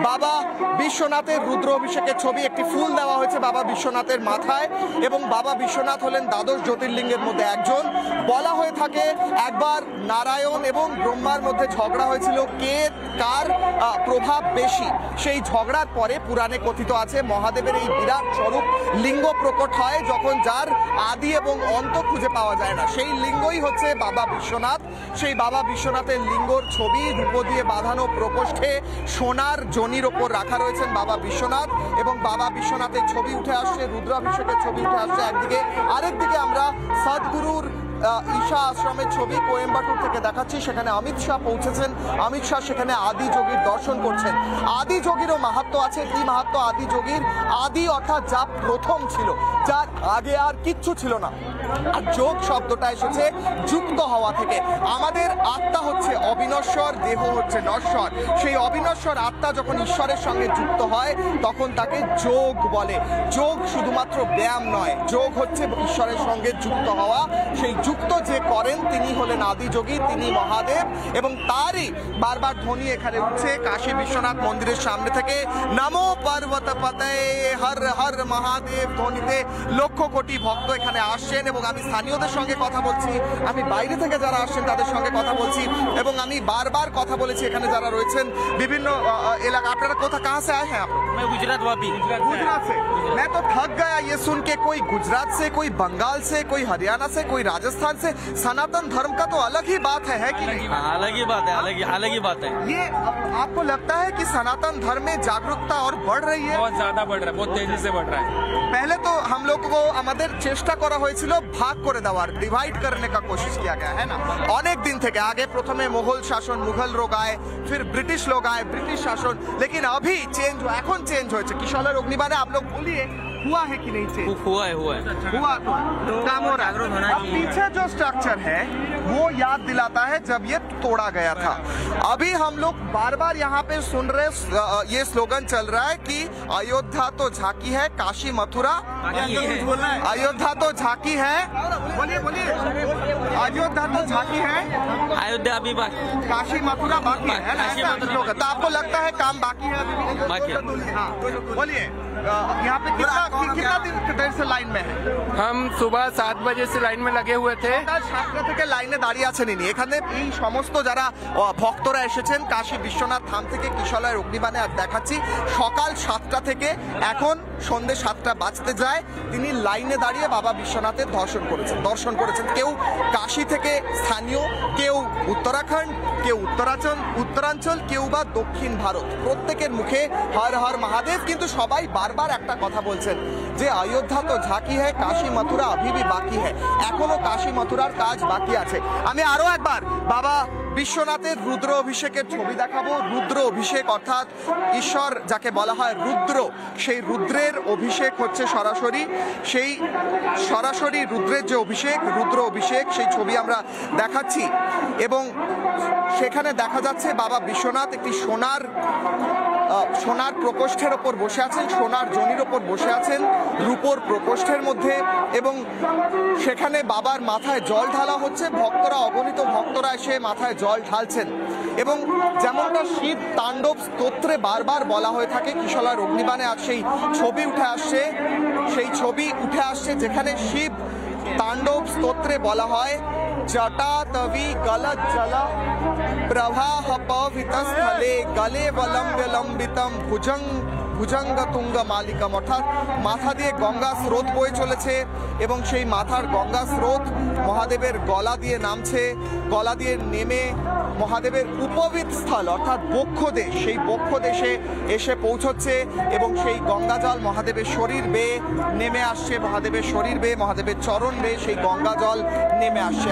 বাবা বিশ্বনাথের রুদ্র অভিষেকের ছবি, একটি ফুল দেওয়া হয়েছে বাবা বিশ্বনাথের মাথায়। এবং বাবা বিশ্বনাথ হলেন দ্বাদশ জ্যোতির্লিঙ্গের মধ্যে একজন। বলা হয়ে থাকে একবার নারায়ণ এবং ব্রহ্মার মধ্যে ঝগড়া হয়েছিল কে কার প্রভাব বেশি। সেই ঝগড়ার পরে পুরাণে কথিত আছে মহাদেবের এই বিরাট স্বরূপ লিঙ্গ প্রকট হয় যখন যার আদি এবং অন্ত খুঁজে পাওয়া যায় না। সেই লিঙ্গই হচ্ছে বাবা বিশ্বনাথ। সেই বাবা বিশ্বনাথের লিঙ্গর ছবি রূপো দিয়ে বাঁধানো প্রকোষ্ঠে সোনার জনির ওপর রাখা রয়েছেন বাবা বিশ্বনাথ, এবং বাবা বিশ্বনাথের ছবি উঠে আসছে, রুদ্রাভিষেকের ছবি উঠে আসছে একদিকে, আরেকদিকে আমরা সদ্গুরুর ঈশা আশ্রমের ছবি কোয়েম্বাটুর থেকে দেখাচ্ছি। সেখানে অমিত শাহ পৌঁছেছেন, অমিত শাহ সেখানে আদি যোগীর দর্শন করছেন। আদি যোগীরও মাহাত্ম্য আছে। কি মাহাত্ম্য আদি যোগীর? আদি অর্থাৎ যা প্রথম ছিল, যার আগে আর কিচ্ছু ছিল না। আর যোগ শব্দটা এসেছে যুক্ত হওয়া থেকে। আমাদের আত্মা হচ্ছে অবিনশ্বর, দেহ হচ্ছে নশ্বর। সেই অবিনশ্বর আত্মা যখন ঈশ্বরের সঙ্গে যুক্ত হয় তখন তাকে যোগ বলে। যোগ শুধুমাত্র ব্যায়াম নয়, যোগ হচ্ছে ঈশ্বরের সঙ্গে যুক্ত হওয়া। সেই যুক্ত যে করেন তিনি হলেন আদি যোগী, তিনি মহাদেব, এবং তারই বারবার ধ্বনি এখানে উঠছে কাশী বিশ্বনাথ মন্দিরের সামনে থেকে। নমো পার্বত পতে হর হর মহাদেব ধ্বনিতে লক্ষ কোটি ভক্ত এখানে আসছেন, এবং আমি স্থানীয়দের সঙ্গে কথা বলছি, আমি বাইরে থেকে যারা আসছেন তাদের সঙ্গে কথা বলছি, এবং আমি বারবার কথা বলেছি এখানে যারা রয়েছেন বিভিন্ন এলাকা। আপনারা কোথা কাহা সে আয়ে হ্যাঁ? मैं गुजरात वापी। गुजरात से। मैं तो थक गया ये सुन के, कोई गुजरात से, कोई बंगाल से, कोई हरियाणा से, कोई राजस्थान से। सनातन धर्म का तो अलग ही बात है कि नहीं? अलग ही बात है, अलग ही बात है। ये आपको लगता है कि सनातन धर्म में जागरूकता और बढ़ रही है? बहुत ज्यादा बढ़ रहा है, बहुत तेजी से बढ़ रहा है। पहले तो हम लोग को আমাদের চেষ্টা করা হয়েছিল ভাগ করে দেওয়ার, ডিভাইড करने का कोशिश किया गया है ना। অনেক দিন থেকে আগে প্রথমে মোগল শাসন, মুঘল লোক आए, फिर ब्रिटिश लोग आए, ब्रिटिश शासन, लेकिन अभी चेंज हुआ, এখন চেঞ্জ হয়েছে। किशोर अग्निबाने आप लोग बोलिए हुआ है कि नहीं चेंज? हुआ है हुआ तो काम हो रहा है। अब पीछे जो स्ट्रक्चर है वो याद दिलाता है जब ये तोड़ा गया था। अभी हम लोग बार बार यहाँ पे सुन रहे ये स्लोगन चल रहा है कि अयोध्या तो झांकी है, काशी मथुरा। अयोध्या तो झांकी है, बोलिए बोलिए, अयोध्या तो झांकी है, अयोध्या अभी बाकी, काशी मथुरा बाकी है ना? काशी मथुरा। तो आपको लगता है काम बाकी है? बाकी है। हाँ बोलिए, यहाँ पे कितना देर से लाइन में है? हम सुबह 7 बजे से लाइन में लगे हुए थे। সাতটা থেকে লাইনে দাঁড়িয়ে আছেন ইনি। এখানে এই সমস্ত যারা ভক্তরা এসেছেন কাশী বিশ্বনাথ ধাম থেকে কিশলয় অগ্নিবাণে দেখাচ্ছি, সকাল 7টা থেকে এখন সন্ধ্যে 7টা বাজতে যায় তিনি লাইনে দাঁড়িয়ে বাবা বিশ্বনাথের দর্শন করেছেন। কেউ কাশী থেকে স্থানীয়, কেউ উত্তরাখণ্ড, কেউ উত্তরাঞ্চল, কেউ বা দক্ষিণ ভারত। প্রত্যেকের মুখে হর হর মহাদেব, কিন্তু সবাই বারবার একটা কথা বলছেন যে অযোধ্যা তো ঝাঁকি হ্যায়, কাশী মথুরা अभी भी বাকি হ্যায়। এখনো কাশী মথুরার কাজ বাকি আছে। আমি আরো একবার বাবা বিশ্বনাথের রুদ্র অভিষেকের ছবি দেখাবো। রুদ্র অভিষেক অর্থাৎ ঈশ্বর যাকে বলা হয় রুদ্র, সেই রুদ্রের অভিষেক হচ্ছে সরাসরি রুদ্রের যে অভিষেক, রুদ্র অভিষেক, সেই ছবি আমরা দেখাচ্ছি। এবং সেখানে দেখা যাচ্ছে বাবা বিশ্বনাথ একটি সোনার প্রকোষ্ঠের ওপর বসে আছেন, সোনার জনির ওপর বসে আছেন রূপোর প্রকোষ্ঠের মধ্যে, এবং সেখানে বাবার মাথায় জল ঢালা হচ্ছে। ভক্তরা, অগণিত ভক্তরা এসে মাথায় জল ঢালছেন। এবং যেমনটা শিব তাণ্ডব স্তোত্রে বারবার বলা হয়ে থাকে, কিশলয় অগ্নিবাণে আজ সেই ছবি উঠে আসছে যেখানে শিব তাণ্ডব স্তোত্রে বলা হয় जटा तवी गलत जल प्रवाह पवितस्थले गले वलम्बितम ভুজঙ্গ তুঙ্গ মালিকম, অর্থাৎ মাথা দিয়ে গঙ্গা স্রোত বয়ে চলেছে এবং সেই মাথার গঙ্গা স্রোত মহাদেবের গলা দিয়ে নামছে। গলা দিয়ে নেমে মহাদেবের উপবিত স্থল অর্থাৎ বক্ষদেশ, সেই বক্ষদেশে এসে পৌঁছচ্ছে এবং সেই গঙ্গা জল মহাদেবের শরীর বেয়ে নেমে আসছে, মহাদেবের শরীর বেয়ে, মহাদেবের চরণ বেয়ে সেই গঙ্গা জল নেমে আসছে।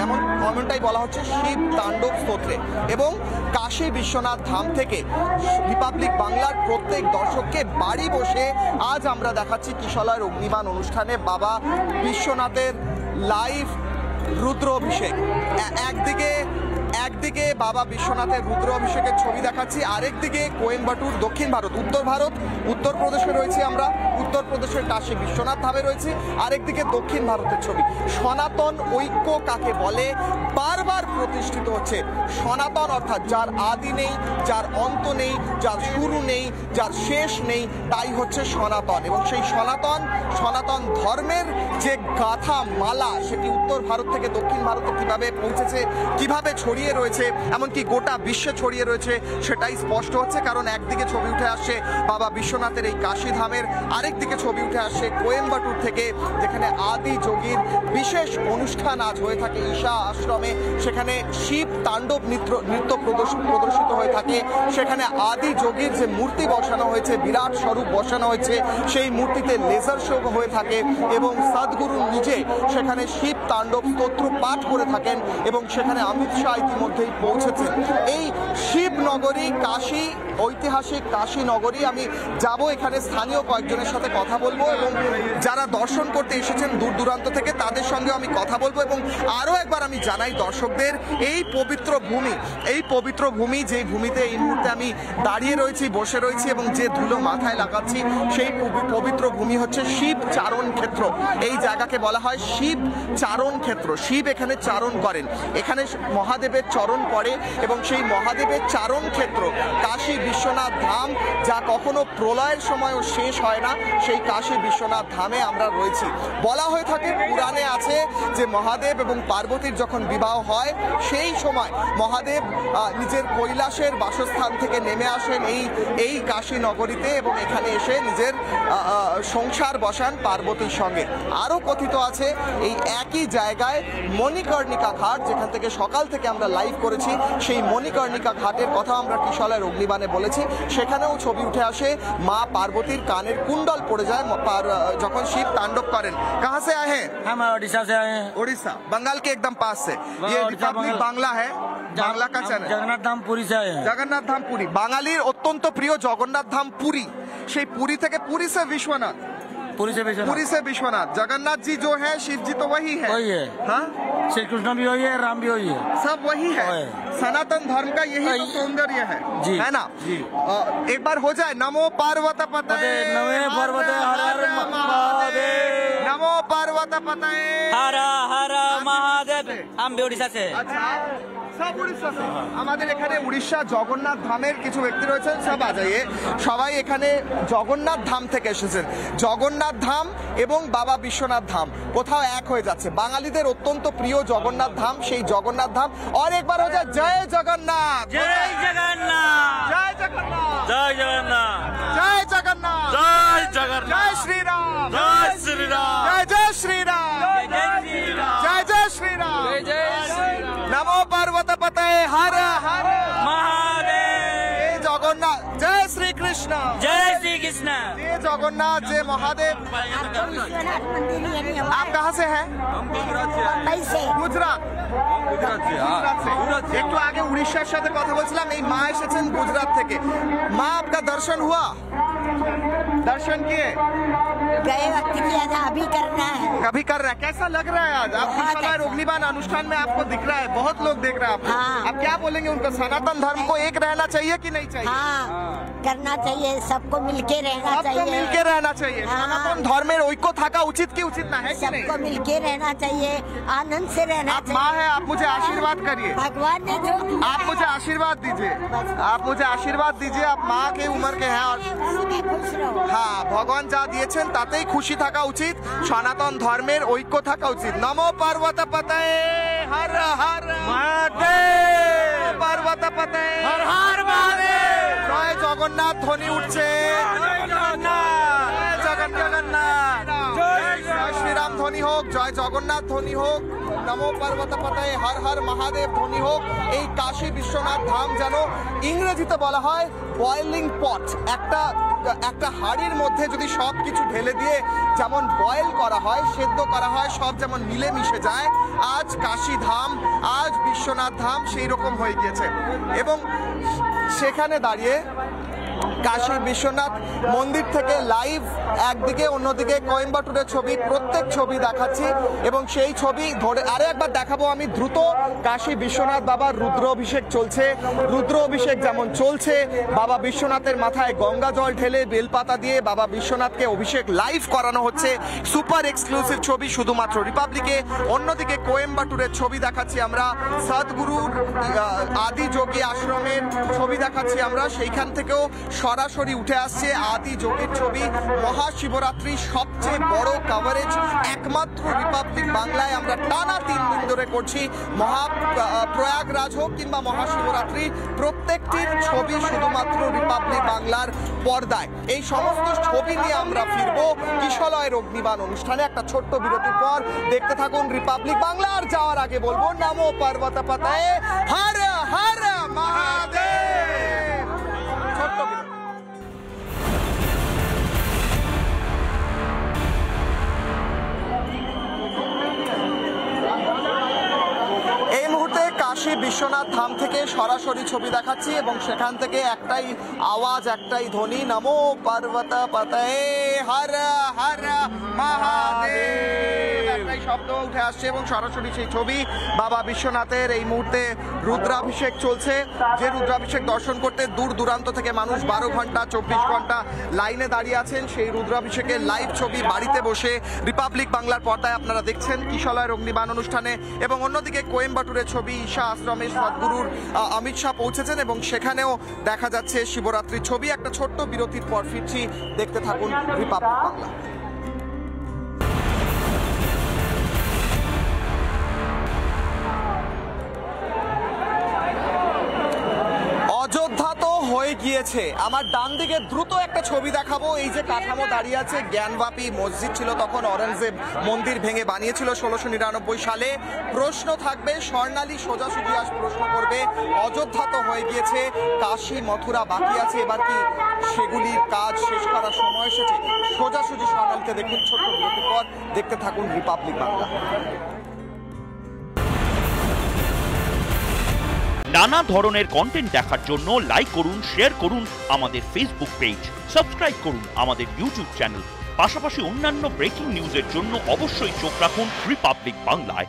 এমনটাই বলা হচ্ছে শিব তাণ্ডব স্তোত্রে। এবং কাশী বিশ্বনাথ ধাম থেকে রিপাবলিক বাংলার প্রত্যেক দর্শককে বাড়ি বসে আজ আমরা দেখাচ্ছি কিশলয়ের অগ্নিবাণ অনুষ্ঠানে বাবা বিশ্বনাথের লাইভ রুদ্র অভিষেক। একদিকে বাবা বিশ্বনাথের রুদ্র অভিষেকের ছবি দেখাচ্ছি, আরেকদিকে কোয়েম্বাটুর, দক্ষিণ ভারত, উত্তরপ্রদেশে রয়েছে আমরা, উত্তরপ্রদেশের কাশী বিশ্বনাথ ধামে রয়েছে, আরেকদিকে দক্ষিণ ভারতের ছবি। সনাতন ঐক্য কাকে বলে বারবার প্রতিষ্ঠিত হচ্ছে। সনাতন অর্থাৎ যার আদি নেই, যার অন্ত নেই, যার শুরু নেই, যার শেষ নেই, তাই হচ্ছে সনাতন। এবং সেই সনাতন ধর্মের যে গাথা মালা, সেটি উত্তর ভারত থেকে দক্ষিণ ভারতে কিভাবে পৌঁছেছে, কিভাবে ছড়িয়ে ছড়িয়ে রয়েছে, এমনকি গোটা বিশ্বে ছড়িয়ে রয়েছে সেটাই স্পষ্ট হচ্ছে। কারণ একদিকে ছবি উঠে আসছে বাবা বিশ্বনাথের এই কাশীধামের, আরেকদিকে ছবি উঠে আসছে কোয়েম্বাটুর থেকে, যেখানে আদি যোগীর বিশেষ অনুষ্ঠান আজ হয়ে থাকে ঈশা আশ্রমে। সেখানে শিব তাণ্ডব নৃত্য প্রদর্শিত হয়ে থাকে। সেখানে আদি যোগীর যে মূর্তি বসানো হয়েছে, বিরাট স্বরূপ বসানো হয়েছে, সেই মূর্তিতে লেজার শো হয়ে থাকে এবং সদ্গুরু নিজে সেখানে শিব তাণ্ডব স্তোত্র পাঠ করে থাকেন এবং সেখানে অমিত শাহ ইতিমধ্যেই পৌঁছেছেন। এই শিব নগরী কাশী, ঐতিহাসিক কাশী নগরী, আমি যাব এখানে স্থানীয় কয়েকজনের সাথে কথা বলবো এবং যারা দর্শন করতে এসেছেন দূর দূরান্ত থেকে তাদের সঙ্গে আমি কথা বলবো এবং আরও একবার আমি জানাই দর্শকদের এই পবিত্র ভূমি যে ভূমিতে এই মুহূর্তে আমি দাঁড়িয়ে রয়েছি, বসে রয়েছি এবং যে ধুলো মাথায় লাগাচ্ছি, সেই পবিত্র ভূমি হচ্ছে শিব চারণ ক্ষেত্র। এই জায়গাকে বলা হয় শিব চারণ ক্ষেত্র। শিব এখানে চারণ করেন, এখানে মহাদেবের চরণ পড়ে এবং সেই মহাদেবের চারণ ক্ষেত্র কাশী বিশ্বনাথ ধাম, যা কখনো প্রলয়ের সময়ও শেষ হয় না, সেই কাশী বিশ্বনাথ ধামে আমরা রয়েছি। বলা হয়ে থাকে, পুরাণে আছে যে মহাদেব এবং পার্বতীর যখন বিবাহ হয় সেই সময় মহাদেব নিজের কৈলাসের বাসস্থান থেকে নেমে আসেন এই কাশী নগরীতে এবং এখানে এসে নিজের সংসার বসান পার্বতীর সঙ্গে। আরও কথিত আছে এই একই জায়গায় মণিকর্ণিকা ঘাট, যেখান থেকে সকাল থেকে আমরা লাইভ করেছি, সেই মণিকর্ণিকা ঘাটের কথা আমরা টিশলার অগ্নিবাণে বলেছি। সেখানেও ছবি উঠে আসে মা পার্বতীর কানের কুণ্ডল পড়ে যায় যখন শিব तांडव करें। कहाँ से आए हैं? हम ओडिशा से आए हैं। उड़ीसा, बंगाल के एकदम पास से। ये रिपब्लिक बांग्ला है, बांग्ला का चैनल। जगन्नाथ धाम पुरी से आए हैं। जगन्नाथ धाम पुरी, বাঙালির অত্যন্ত প্রিয় জগন্নাথ ধাম পুরী। সেই পুরী থেকে পুরী से विश्वनाथ, पुरी से विश्वनाथ। जगन्नाथ जी जो है, शिव जी तो वही है। हाँ, श्री कृष्ण भी वही है, राम भी वही है, सब वही है। सनातन धर्म का यही तो सौंदर्य है, है ना? एक बार हो जाए, नमो पार्वत पतये, नमो पार्वत हर हर महादेव, नमो पार्वत पतये हर हर महादेव। हम भी उड़ीसा से। अच्छा, সব উড়িষ্যা से। আমাদের এখানে উড়িষ্যা জগন্নাথ ধামের কিছু ব্যক্তি রয়েছেন, সব আজাইয়ে। সবাই এখানে জগন্নাথ ধাম থেকে এসেছেন। জগন্নাথ ধাম এবং বাবা বিশ্বনাথ ধাম কোথাও এক হয়ে যাচ্ছে। বাঙালিদের অত্যন্ত প্রিয় জগন্নাথ ধাম, সেই জগন্নাথ ধাম। আর একবার হয়ে যায় জয় জগন্নাথ, जय जगन्नाथ, জয় জগন্নাথ, जय जगन्नाथ, জয় জগন্নাথ, जय जगन्नाथ, জয় শ্রীরাম, जय श्री राम, জয় জয় শ্রীরাম, जय श्री राम, জয় জয় শ্রীরাম, जय श्री राम, নমো পার্বত পতয়ে হর হর महादेव, জগন্নাথ, জয় শ্রীকৃষ্ণ, जय श्री कृष्ण। जय जगन्नाथ, जय महादेव। आप कहाँ से हैं? গুজরাট। একটু আগে উড়িষ্যার সাথে কথা বলছিলাম, এই মা এসেছেন গুজরাট থেকে। মা, आपका दर्शन हुआ? दर्शन किए? गए वक्त किया था, अभी करना है। कभी कर रहा है? कैसा लग रहा है आज? आप अग्निबाण अनुष्ठान में आपको दिख रहा है, बहुत लोग देख रहे हैं आपको। हाँ। आप क्या बोलेंगे उनको? सनातन धर्म को एक रहना चाहिए कि नहीं चाहिए? हाँ, करना चाहिए, सबको मिलके रहना सबको चाहिए। मिलके रहना चाहिए। हाँ। सनातन धर्मेर ঐক্য থাকা উচিত কি উচিত না, है कि नहीं? सबको मिलके रहना चाहिए, आनंद से रहना आप माँ चाहिए। है, आप मुझे आशीर्वाद करिए। भगवान ने जो दिया आप मुझे आशीर्वाद दीजिए, आप मुझे आशीर्वाद दीजिए। आप माँ के उम्र के हैं और उसी में खुश रहो। হ্যাঁ, ভগবান যা দিয়েছেন তাতেই খুশি থাকা উচিত। সনাতন ধর্মের ঐক্য থাকা উচিত। নমো পার্বত পতয়ে হর হর মহাদেব, পার্বত পতয়ে হর হর মহাদেব। জয় জগন্নাথ ধ্বনি উঠছে, জয় জগন্নাথ, জয় শ্রীরাম ধ্বনি হোক, জয় জগন্নাথ ধ্বনি হোক, নমো পার্বত পতয়ে হর হর মহাদেব ধ্বনি হোক। এই কাশী বিশ্বনাথ ধাম যেন ইংরেজিতে বলা হয় বয়েলিং পট। একটা হাড়ির মধ্যে যদি সব কিছু ঢেলে দিয়ে যেমন বয়েল করা হয়, সেদ্ধ করা হয়, সব যেমন মিলে মিশে যায়, আজ কাশী ধাম, আজ বিশ্বনাথ ধাম সেই রকম হয়ে গিয়েছে। এবং সেখানে দাঁড়িয়ে কাশী বিশ্বনাথ মন্দির থেকে লাইভ একদিকে, অন্যদিকে কোয়েম্বাটুরের ছবি, প্রত্যেক ছবি দেখাচ্ছি এবং সেই ছবি ধরে আরে একবার দেখাবো আমি দ্রুত। কাশী বিশ্বনাথ বাবার রুদ্র অভিষেক চলছে। রুদ্র অভিষেক যেমন চলছে, বাবা বিশ্বনাথের মাথায় গঙ্গা জল ঢেলে বেলপাতা দিয়ে বাবা বিশ্বনাথকে অভিষেক লাইভ করানো হচ্ছে। সুপার এক্সক্লুসিভ ছবি শুধুমাত্র রিপাবলিকে। অন্যদিকে কোয়েম্বাটুরের ছবি দেখাচ্ছি আমরা, সদ্গুরুর আদি যোগী আশ্রমের ছবি দেখাচ্ছি আমরা। সেইখান থেকেও সরাসরি উঠে আসছে আদি যোগের ছবি। মহাশিবরাত্রি সবচেয়ে বড় কভারেজ একমাত্র রিপাবলিক বাংলায় আমরা টানা 3 দিন ধরে করছি। প্রয়াগরাজ হোক কিংবা মহাশিবরাত্রি, প্রত্যেকটির ছবি শুধুমাত্র রিপাবলিক বাংলার পর্দায়। এই সমস্ত ছবি নিয়ে আমরা ফিরবো কিশলয়ের অগ্নিবাণ অনুষ্ঠানে। একটা ছোট্ট বিরতির পর দেখতে থাকুন রিপাবলিক বাংলা। আর যাওয়ার আগে বলবো নমো পার্বত পতয়ে হর হর মহাদেব। ছোট্ট বিরতি। এই মুহূর্তে কাশী বিশ্বনাথ ধাম থেকে সরাসরি ছবি দেখাচ্ছি এবং সেখান থেকে একটাই আওয়াজ, একটাই ধ্বনি, নমো পার্বত পতয়ে হর হর মহাদেব। একটাই শব্দ উঠে আসছে এবং সরাসরি সেই ছবি বাবা বিশ্বনাথের। এই মুহূর্তে রুদ্রাভিষেক চলছে, যে রুদ্রাভিষেক দর্শন করতে দূর দূরান্ত থেকে মানুষ 12 ঘন্টা 24 ঘন্টা লাইনে দাঁড়িয়ে আছেন। সেই রুদ্রাভিষেকের লাইভ ছবি বাড়িতে বসে রিপাবলিক বাংলার পর্দায় আপনারা দেখছেন কিশলয়ের অগ্নিবাণ অনুষ্ঠানে। এবং অন্যদিকে কোয়েম্বাটুরের ছবি, ঈশা আশ্রমে সদ্গুরুর অমিত শাহ পৌঁছেছেন এবং সেখানেও দেখা যাচ্ছে শিবরাত্রির ছবি। একটা ছোট্ট বিরতির পর ফিরছি, দেখতে থাকুন রিপাবলিক বাংলা। অযোধ্যা তো হয়ে গিয়েছে। আমার ডান দিকে দ্রুত একটা ছবি দেখাবো। এই যে কাঠামো দাঁড়িয়ে আছে, জ্ঞানবাপী মসজিদ ছিল তখন, অরঙ্গজেব মন্দির ভেঙে বানিয়েছিল 1699 সালে। প্রশ্ন থাকবে, স্বর্ণালী সোজাসুজি আজ প্রশ্ন করবে, অযোধ্যা তো হয়ে গিয়েছে, কাশী মথুরা বাকি আছে, এবার কি সেগুলির কাজ শেষ করার সময় এসেছে? সোজাসুজি স্বর্ণালীতে দেখুন ছোট্ট বিরতির পর, দেখতে থাকুন রিপাবলিক বাংলা। নানা ধরনের কন্টেন্ট দেখার জন্য লাইক করুন, শেয়ার করুন আমাদের ফেসবুক পেজ, সাবস্ক্রাইব করুন আমাদের ইউটিউব চ্যানেল। পাশাপাশি অন্যান্য ব্রেকিং নিউজের জন্য অবশ্যই চোখ রাখুন রিপাবলিক বাংলায়।